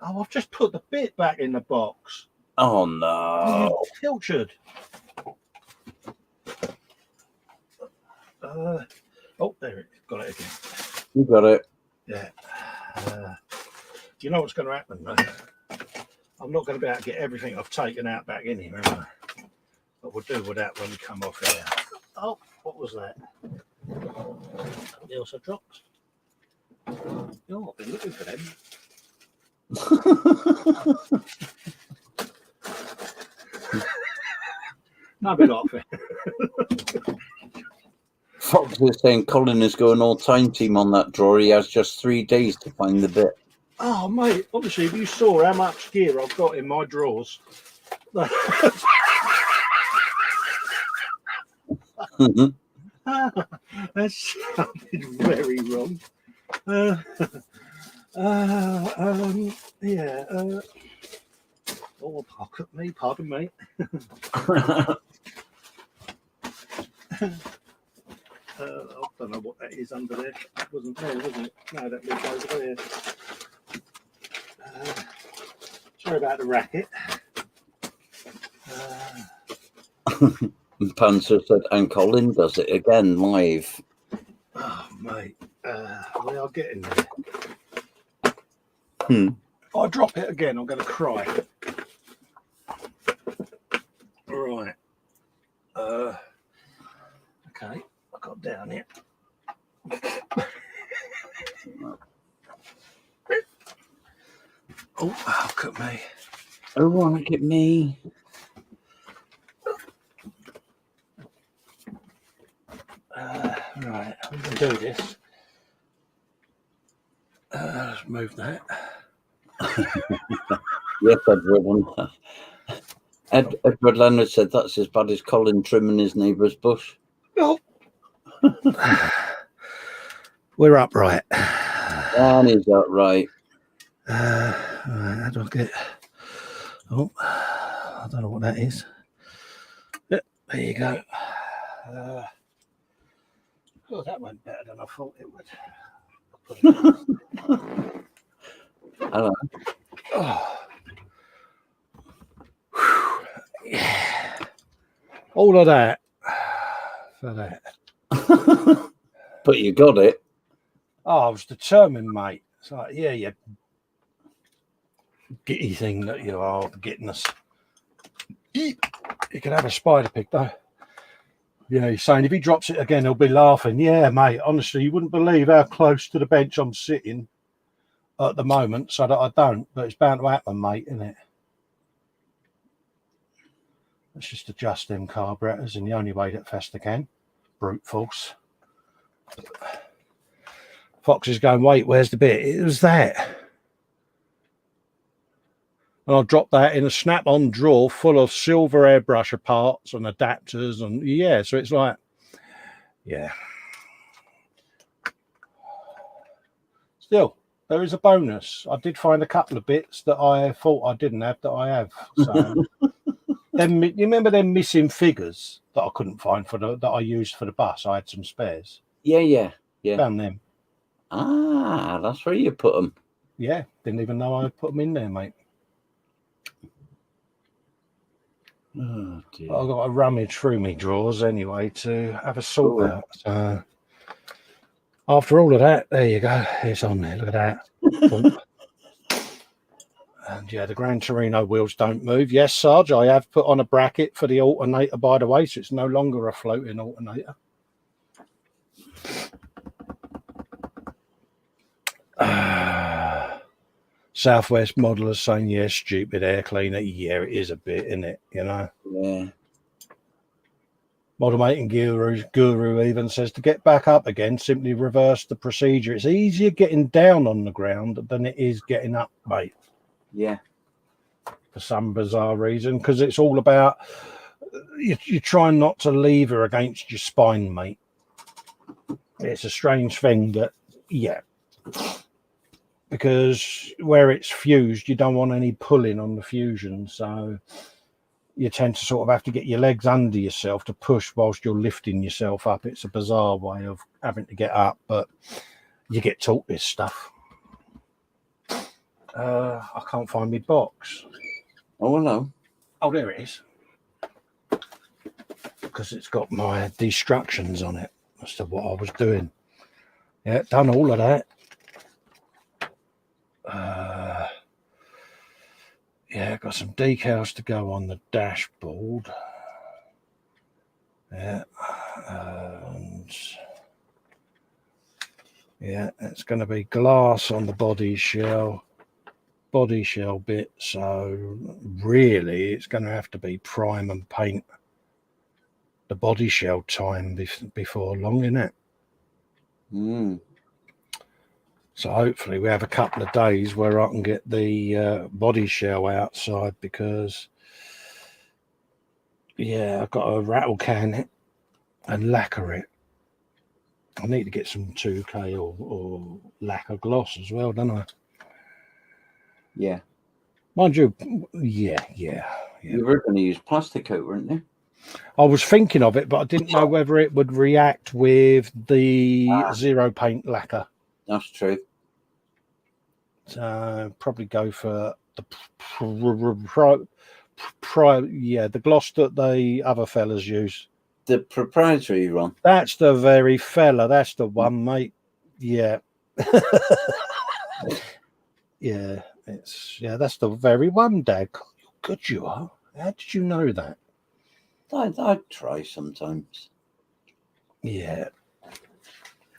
I've just put the bit back in the box.
Oh no.
Pilchard. Oh, there it is. Got it again.
You got it.
Yeah. You know what's going to happen, though? I'm not going to be able to get everything I've taken out back in here, am I? But we'll do with that when we come off here. Oh, what was that? Something else I dropped. Oh, I've been looking for them. No, be like it.
Fox is saying Colin is going all time team on that drawer. He has just 3 days to find the bit.
Oh, mate, obviously, if you saw how much gear I've got in my drawers. That sounded very wrong. Yeah. Oh, pardon me. I don't know what that is under there. It wasn't there, was it? No, that was over there. Sorry about the racket.
Panzer said, and Colin does it again live.
Oh, mate. We are getting there. I'll drop it again. I'm going to cry. Right. Okay. I got down here. Oh, look at me.
Oh, look at me.
Right, I'm going to do this. Let's move that.
Yes, Edward. Edward Leonard said that's as bad as Colin trimming his neighbour's bush.
Oh. We're upright.
And is that right?
Right, how do I get? Oh, I don't know what that is. There you go. Oh, that went better than I thought it would.
Hello.
Oh. Yeah. All of that for that.
But you got it.
Oh, I was determined, mate. It's like, yeah, you giddy thing that you are getting us. You can have a spider pig, though. Yeah, he's saying if he drops it again, he'll be laughing. Yeah, mate, honestly, you wouldn't believe how close to the bench I'm sitting at the moment, so that I don't, but it's bound to happen, mate, isn't it? Let's just adjust them carburetors in the only way that Festa can. Brute force. Fox is going, wait, where's the bit? It was that. And I'll drop that in a snap-on drawer full of silver airbrusher parts and adapters. And yeah, so it's like, yeah. Still, there is a bonus. I did find a couple of bits that I thought I didn't have that I have. So, then you remember them missing figures that I couldn't find that I used for the bus? I had some spares.
Yeah.
Found them.
Ah, that's where you put them.
Yeah, didn't even know I put them in there, mate.
Oh, dear.
I've got to rummage through me drawers anyway to have a sort out. So after all of that, there you go. It's on there. Look at that. And yeah, the Gran Torino wheels don't move. Yes, Sarge, I have put on a bracket for the alternator, by the way, so it's no longer a floating alternator. Southwest modelers saying, yeah, stupid air cleaner. Yeah, it is a bit, isn't it? You know?
Yeah.
Model mating guru even says to get back up again, simply reverse the procedure. It's easier getting down on the ground than it is getting up, mate.
Yeah.
For some bizarre reason, because it's all about you're trying not to lever against your spine, mate. It's a strange thing that, yeah. Because where it's fused, you don't want any pulling on the fusion. So you tend to sort of have to get your legs under yourself to push whilst you're lifting yourself up. It's a bizarre way of having to get up, but you get taught this stuff. I can't find my box.
Oh, hello.
Oh, there it is. Because it's got my destructions on it as to what I was doing. Yeah, done all of that. Yeah, got some decals to go on the dashboard. Yeah, and yeah, it's going to be glass on the body shell bit. So really, it's going to have to be prime and paint the body shell time before long, isn't it? So hopefully we have a couple of days where I can get the body shell outside, because yeah, I've got to rattle can it and lacquer it. I need to get some 2K or lacquer gloss as well, don't I?
Yeah.
Mind you, yeah.
You were going to use plastic coat, weren't you?
I was thinking of it, but I didn't know whether it would react with the zero paint lacquer.
That's true.
So probably go for the the gloss that the other fellas use.
The proprietary one.
That's the very fella. That's the one, mate. Yeah. Yeah, that's the very one, Dad. God, how good you are. How did you know that?
I'd try sometimes.
Yeah.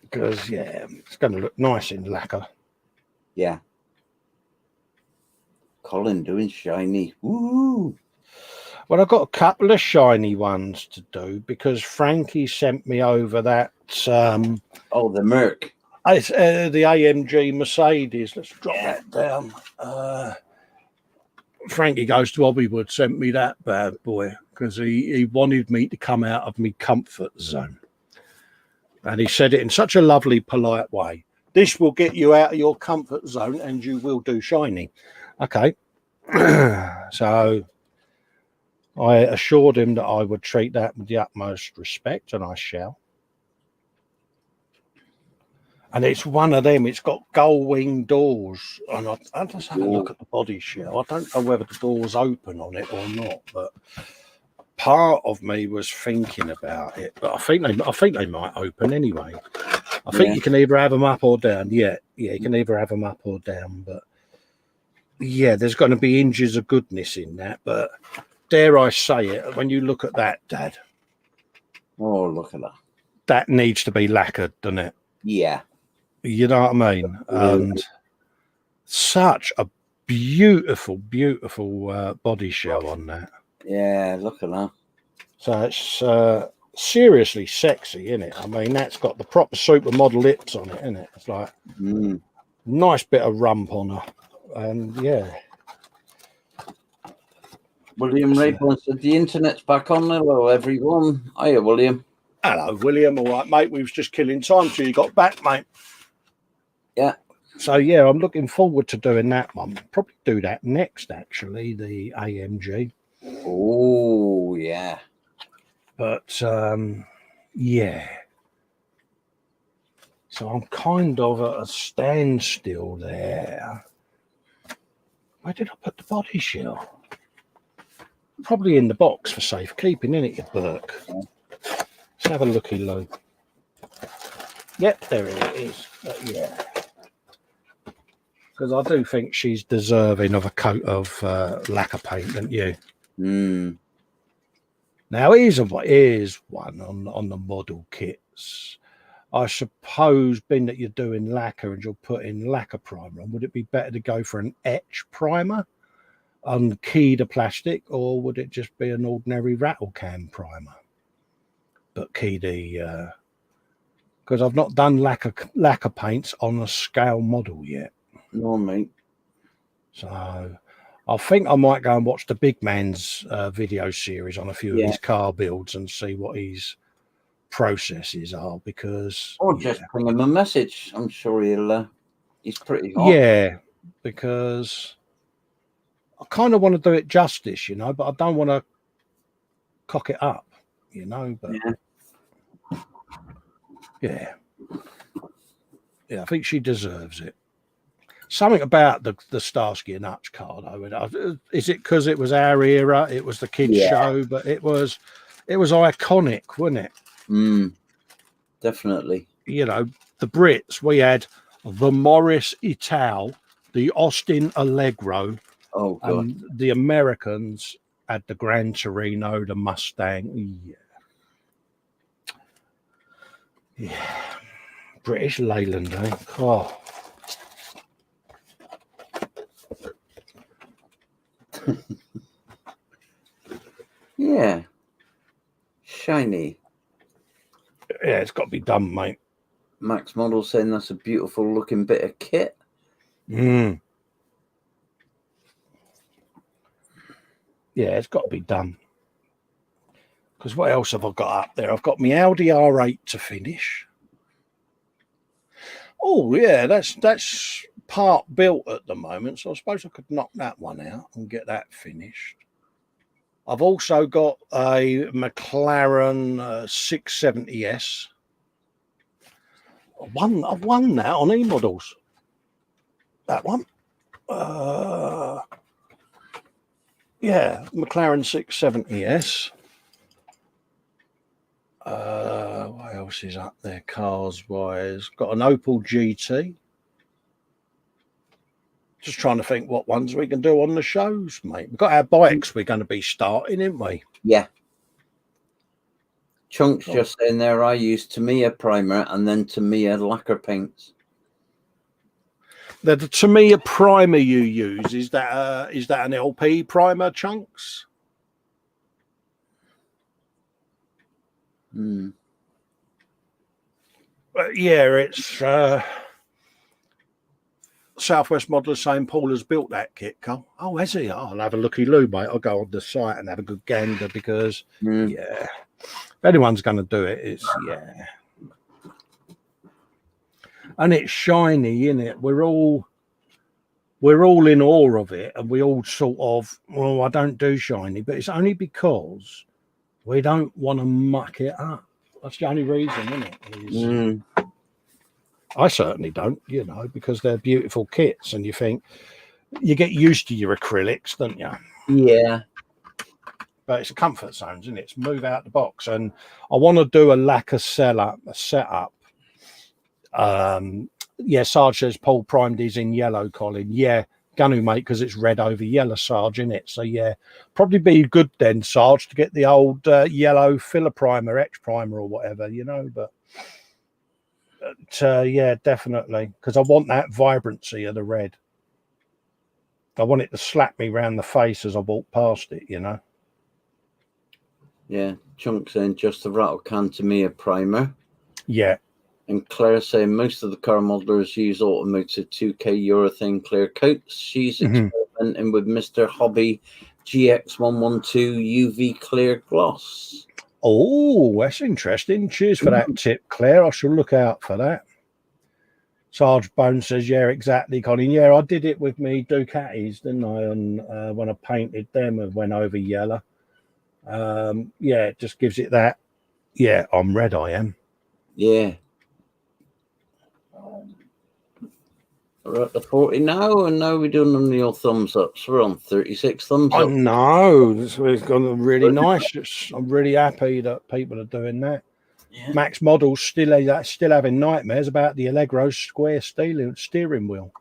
Because, yeah, it's going to look nice in lacquer.
Yeah. Colin doing shiny. Woo!
Well, I've got a couple of shiny ones to do, because Frankie sent me over that.
The Merc.
It's the AMG Mercedes. Let's drop that down. Frankie Goes to Hobbywood sent me that bad boy because he wanted me to come out of my comfort zone. And he said it in such a lovely, polite way. This will get you out of your comfort zone and you will do shiny. Okay. So I assured him that I would treat that with the utmost respect, and I shall. And it's one of them. It's got gull wing doors, and I just have a look at the body shell. I don't know whether the door's open on it or not, but part of me was thinking about it. But I think they might open anyway. I think you can either have them up or down. Yeah, you can either have them up or down. But yeah, there's going to be inches of goodness in that. But dare I say it, when you look at that, Dad.
Oh, look at that.
That needs to be lacquered, doesn't it?
Yeah.
You know what I mean? And such a beautiful, beautiful body shell on that.
Yeah, look at that.
So it's seriously sexy, isn't it? I mean, that's got the proper supermodel lips on it, isn't it? It's like nice bit of rump on her. And yeah.
William Rayburn said the internet's back on. Hello, everyone. Hiya, William.
Hello, William. All right, mate. We was just killing time till you got back, mate.
Yeah.
So yeah, I'm looking forward to doing that one. Probably do that next, actually, the AMG.
Oh yeah.
But yeah. So I'm kind of at a standstill there. Where did I put the body shell? Probably in the box for safekeeping, innit, you Burke? Let's have a looky, Lou. Yep, there it is. Yeah. Because I do think she's deserving of a coat of lacquer paint, don't you? Now, here's one on the model kits. I suppose, being that you're doing lacquer and you're putting lacquer primer on, would it be better to go for an etch primer on keyed plastic, or would it just be an ordinary rattle can primer? But keyed, because I've not done lacquer paints on a scale model yet.
No, mate.
So I think I might go and watch the big man's video series on a few of his car builds and see what his processes are, because
just bring him a message. I'm sure he's pretty hot.
Yeah, because I kind of want to do it justice, you know, but I don't want to cock it up, you know. But yeah, I think she deserves it. Something about the Starsky and Hutch car, though. Is it because it was our era? It was the kids' show, but it was iconic, wasn't it?
Definitely.
You know, the Brits, we had the Morris Ital, the Austin Allegro.
Oh, God.
And the Americans had the Gran Torino, the Mustang. Yeah. British Leyland, eh? Oh.
Yeah. Shiny.
Yeah, it's got to be done, mate.
Max Model saying that's a beautiful looking bit of kit.
Yeah, it's got to be done. Because what else have I got up there? I've got my Audi R8 to finish. Oh, yeah, that's part built at the moment, so I suppose I could knock that one out and get that finished. I've also got a McLaren 670S. I've won that on e-models. That one. Yeah, McLaren 670S. What else is up there cars wise? Got an Opel GT. Just trying to think what ones we can do on the shows, mate. We've got our bikes we're going to be starting, haven't we?
Yeah. Chunk's just saying there, I use Tamiya primer and then Tamiya lacquer paints.
The Tamiya primer you use, is that an LP primer, Chunks? Yeah, it's Southwest Modeler St. Paul has built that kit, Carl. Oh, has he? Oh, I'll have a looky, Lou, mate. I'll go on the site and have a good gander because, yeah, if anyone's going to do it, it's, yeah. And it's shiny, isn't it? We're all we're all in awe of it, and we all sort of, well, I don't do shiny, but it's only because we don't want to muck it up. That's the only reason, isn't it? I certainly don't, because they're beautiful kits, and you think you get used to your acrylics, don't you?
Yeah.
But it's comfort zones, isn't it? It's move out the box, and I want to do a lacquer setup. Sarge says Paul primed his in yellow, Colin. Yeah, gonna mate, because it's red over yellow, Sarge, in it. So yeah, probably be good then, Sarge, to get the old yellow filler primer, X primer, or whatever, But yeah, definitely, because I want that vibrancy of the red. I want it to slap me round the face as I walk past it,
Yeah, Chunk saying just the rattle can to me a primer.
Yeah.
And Claire saying most of the car modelers use automotive 2K urethane clear coats. She's experimenting with Mr. Hobby GX112 UV clear gloss.
Oh, that's interesting. Cheers for that tip, Claire. I shall look out for that. Sarge Bone says, yeah, exactly, Colin. Yeah, I did it with me Ducatis, didn't I? And when I painted them, it went over yellow. Yeah, it just gives it that. Yeah, I'm red, I am.
Yeah. We're at the 40 now, and now we're doing them the old thumbs ups. We're on 36 thumbs up.
I know. It's gone really nice. I'm really happy that people are doing that. Yeah. Max Models still having nightmares about the Allegro square steering wheel.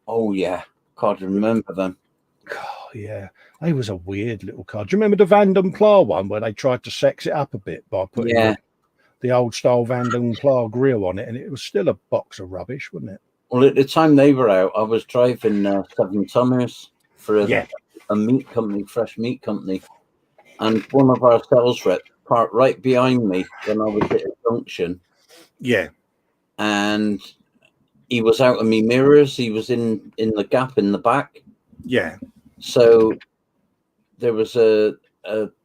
Oh, yeah. Can't remember them.
God, yeah. They was a weird little car. Do you remember the Van den Pla one where they tried to sex it up a bit by putting the old style Van den Pla grill on it, and it was still a box of rubbish, wasn't it?
Well, at the time they were out, I was driving 7 tonners for a meat company, fresh meat company, and one of our sales reps parked right behind me when I was at a junction.
Yeah.
And he was out of me mirrors. He was in the gap in the back.
Yeah.
So there was a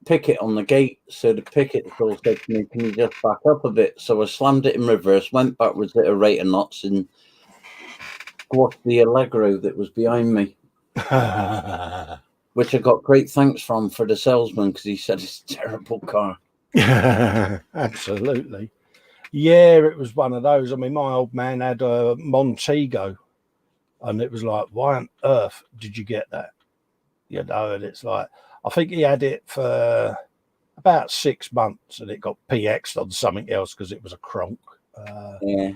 picket on the gate. So the picket said to me, can you just back up a bit? So I slammed it in reverse, went backwards at a rate of knots, and squashed the Allegro that was behind me. Which I got great thanks from for the salesman, because he said it's a terrible car.
Absolutely. Yeah, it was one of those. I mean, my old man had a Montego, and it was like, why on earth did you get that? And it's like, I think he had it for about 6 months, and it got PX'd on something else because it was a cronk.
Yeah.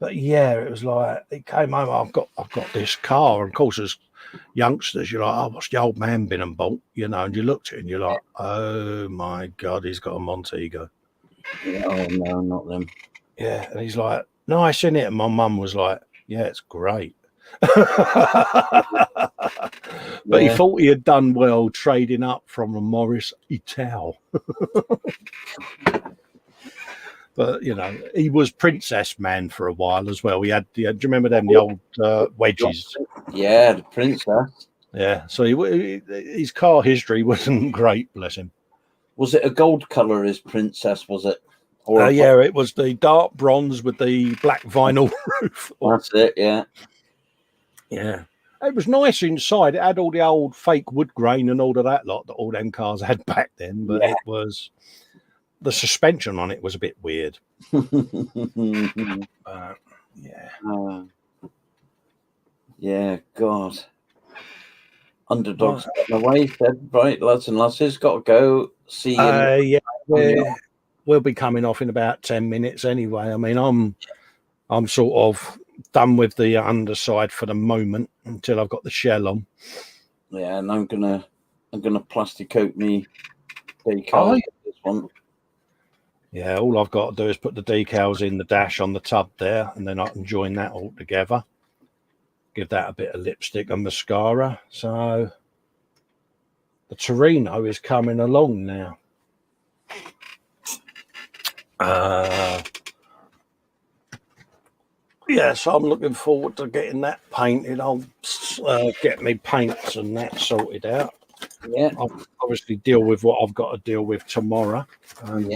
But yeah, it was like, it came home, I've got this car. And of course, as youngsters, you're like, oh, what's the old man been and bought? And you looked at it and you're like, oh my God, he's got a Montego.
Yeah, oh no, not them.
Yeah, and he's like, nice, isn't it? And my mum was like, yeah, it's great. But he thought he had done well trading up from a Morris Ital. But, he was Princess Man for a while as well. He had, do you remember them, the old wedges?
Yeah, the Princess.
Yeah, so his car history wasn't great, bless him.
Was it a gold colour, his Princess, was it?
Yeah, it was the dark bronze with the black vinyl roof.
That's it, yeah.
Yeah. It was nice inside. It had all the old fake wood grain and all of that lot that all them cars had back then, but it was... The suspension on it was a bit weird.
Yeah, God. Underdogs getting away, said, right, lads and lasses, got to go. See you.
Yeah, we'll be coming off in about 10 minutes anyway. I mean, I'm sort of done with the underside for the moment until I've got the shell on.
Yeah, and I'm gonna plastic coat me decal this one.
Yeah, all I've got to do is put the decals in the dash on the tub there, and then I can join that all together. Give that a bit of lipstick and mascara. So the Torino is coming along now. Yeah, so I'm looking forward to getting that painted. I'll get me paints and that sorted out.
Yeah.
I'll obviously deal with what I've got to deal with tomorrow and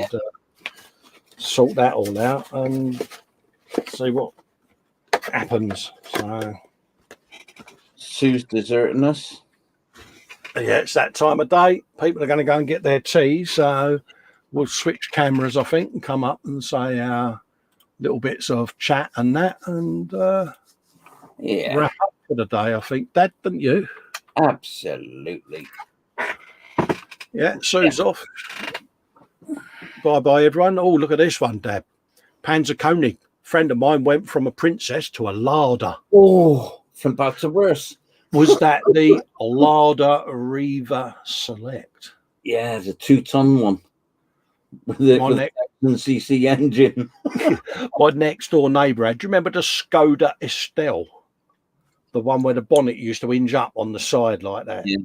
sort that all out and see what happens.
Sue's deserting us.
Yeah, it's that time of day. People are going to go and get their tea, so we'll switch cameras, I think, and come up and say our little bits of chat and that, and wrap up for the day, I think. Dad, didn't you?
Absolutely.
Yeah, Sue's off. Bye-bye, everyone. Oh, look at this one, Dad. Panzerconi. Friend of mine went from a princess to a larder.
Oh, from bad to worse.
Was that the Larder Riva Select?
Yeah, the 2-ton one. With the 1,000cc engine.
My next door neighbour had, do you remember the Skoda Estelle? The one where the bonnet used to hinge up on the side like that.
Yeah.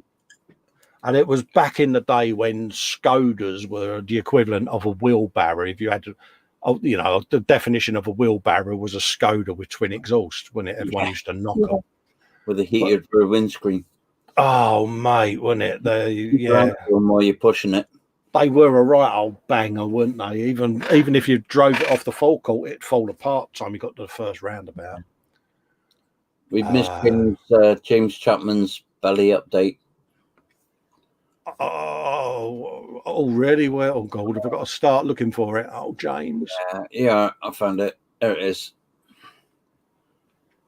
And it was back in the day when Skodas were the equivalent of a wheelbarrow. If you had to, the definition of a wheelbarrow was a Skoda with twin exhaust, when everyone used to knock on.
With a heated rear windscreen.
Oh, mate, wasn't it?
While you're pushing it.
They were a right old banger, weren't they? Even if you drove it off the forecourt, it'd fall apart by the time you got to the first roundabout.
We've missed James Chapman's belly update.
Oh, really? Well, oh, God, have I got to start looking for it? Oh, James.
Yeah, I found it. There it is.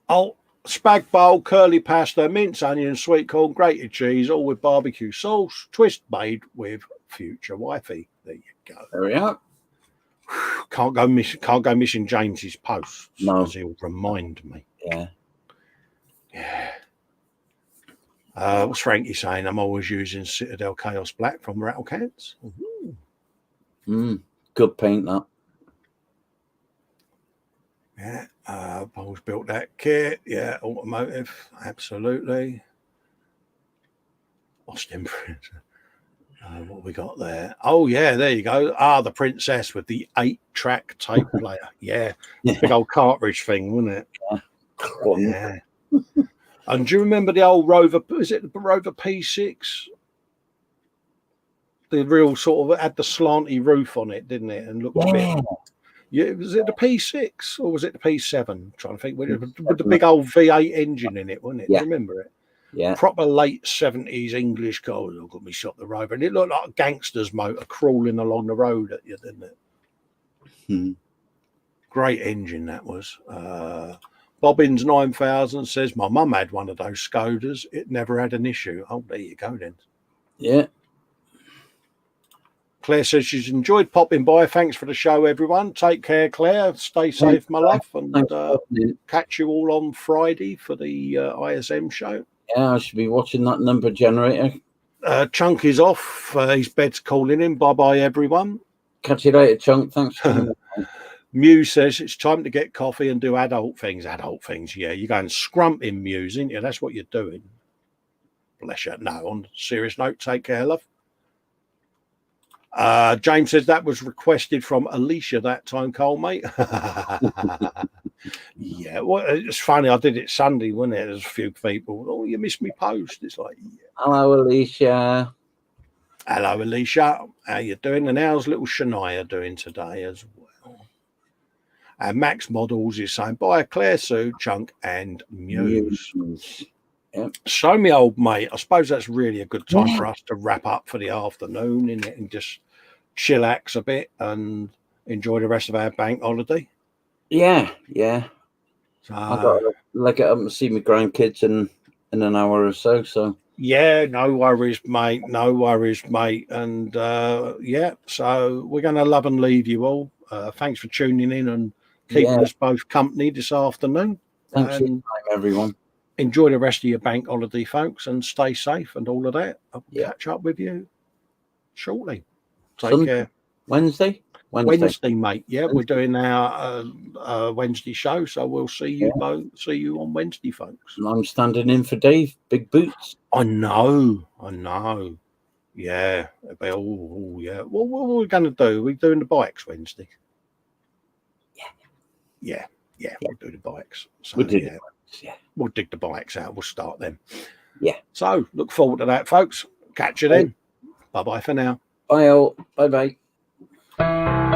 Oh, spag bowl, curly pasta, mince onion, sweet corn, grated cheese, all with barbecue sauce, twist made with future wifey. There you go.
There we are.
Can't go missing James's posts.
No,
he'll remind me.
Yeah.
What's Frankie saying? I'm always using Citadel Chaos Black from Rattle Cans.
Good paint, that.
Yeah, Paul's built that kit. Yeah, automotive, absolutely. Austin Prince. What we got there? Oh, yeah, there you go. The Princess with the 8-track tape player. Yeah, big old cartridge thing, wasn't it? Yeah. And do you remember the old Rover? Is it the Rover P6? The real sort of had the slanty roof on it, didn't it? And looked a bit. Yeah, was it the P6 or was it the P7? I'm trying to think. With the big old V8 engine in it, wasn't it?
Yeah.
Do you remember it?
Yeah.
Proper late 70s English car. Oh, got me shot the Rover. And it looked like a gangster's motor crawling along the road at you, didn't it? Great engine that was. Bobbins 9000 says, my mum had one of those Skodas. It never had an issue. Oh, there you go then.
Yeah.
Claire says she's enjoyed popping by. Thanks for the show, everyone. Take care, Claire. Stay safe, my love. And catch you all on Friday for the ISM show.
Yeah, I should be watching that number generator.
Chunk is off. His bed's calling him. Bye-bye, everyone.
Catch you later, Chunk. Thanks for coming.
Mew says it's time to get coffee and do adult things. Adult things, yeah. You're going scrumping, Mews, ain't you? That's what you're doing. Bless you. No, on a serious note, take care, love. James says that was requested from Alicia that time, Cole, mate. Yeah, well, it's funny. I did it Sunday, wasn't it? There's a few people. Oh, you missed me post. It's like, yeah.
Hello, Alicia.
Hello, Alicia. How you doing? And how's little Shania doing today as well? And Max Models is saying, bye, Claire Sue, Chunk, and Muse.
Yep.
So, me old mate, I suppose that's really a good time for us to wrap up for the afternoon, innit? And just chillax a bit and enjoy the rest of our bank holiday.
Yeah.
So,
I've got to leg it up and see my grandkids in an hour or so. So
yeah, no worries, mate. No worries, mate. And yeah, so we're going to love and leave you all. Thanks for tuning in and keeping us both company this afternoon.
Thanks for your time, everyone.
Enjoy the rest of your bank holiday, folks, and stay safe and all of that. I'll catch up with you shortly. Take care.
Wednesday,
mate. Yeah, we're doing our Wednesday show, so we'll see you both. See you on Wednesday, folks.
And I'm standing in for Dave. Big boots.
I know. Yeah. Oh, yeah. What are we going to do? We're doing the bikes Wednesday. Yeah. We'll do the bikes. So, we'll do the bikes, we'll dig the bikes out. We'll start them.
Yeah.
So look forward to that, folks. Catch you then. Bye-bye for now.
Bye all. Bye-bye.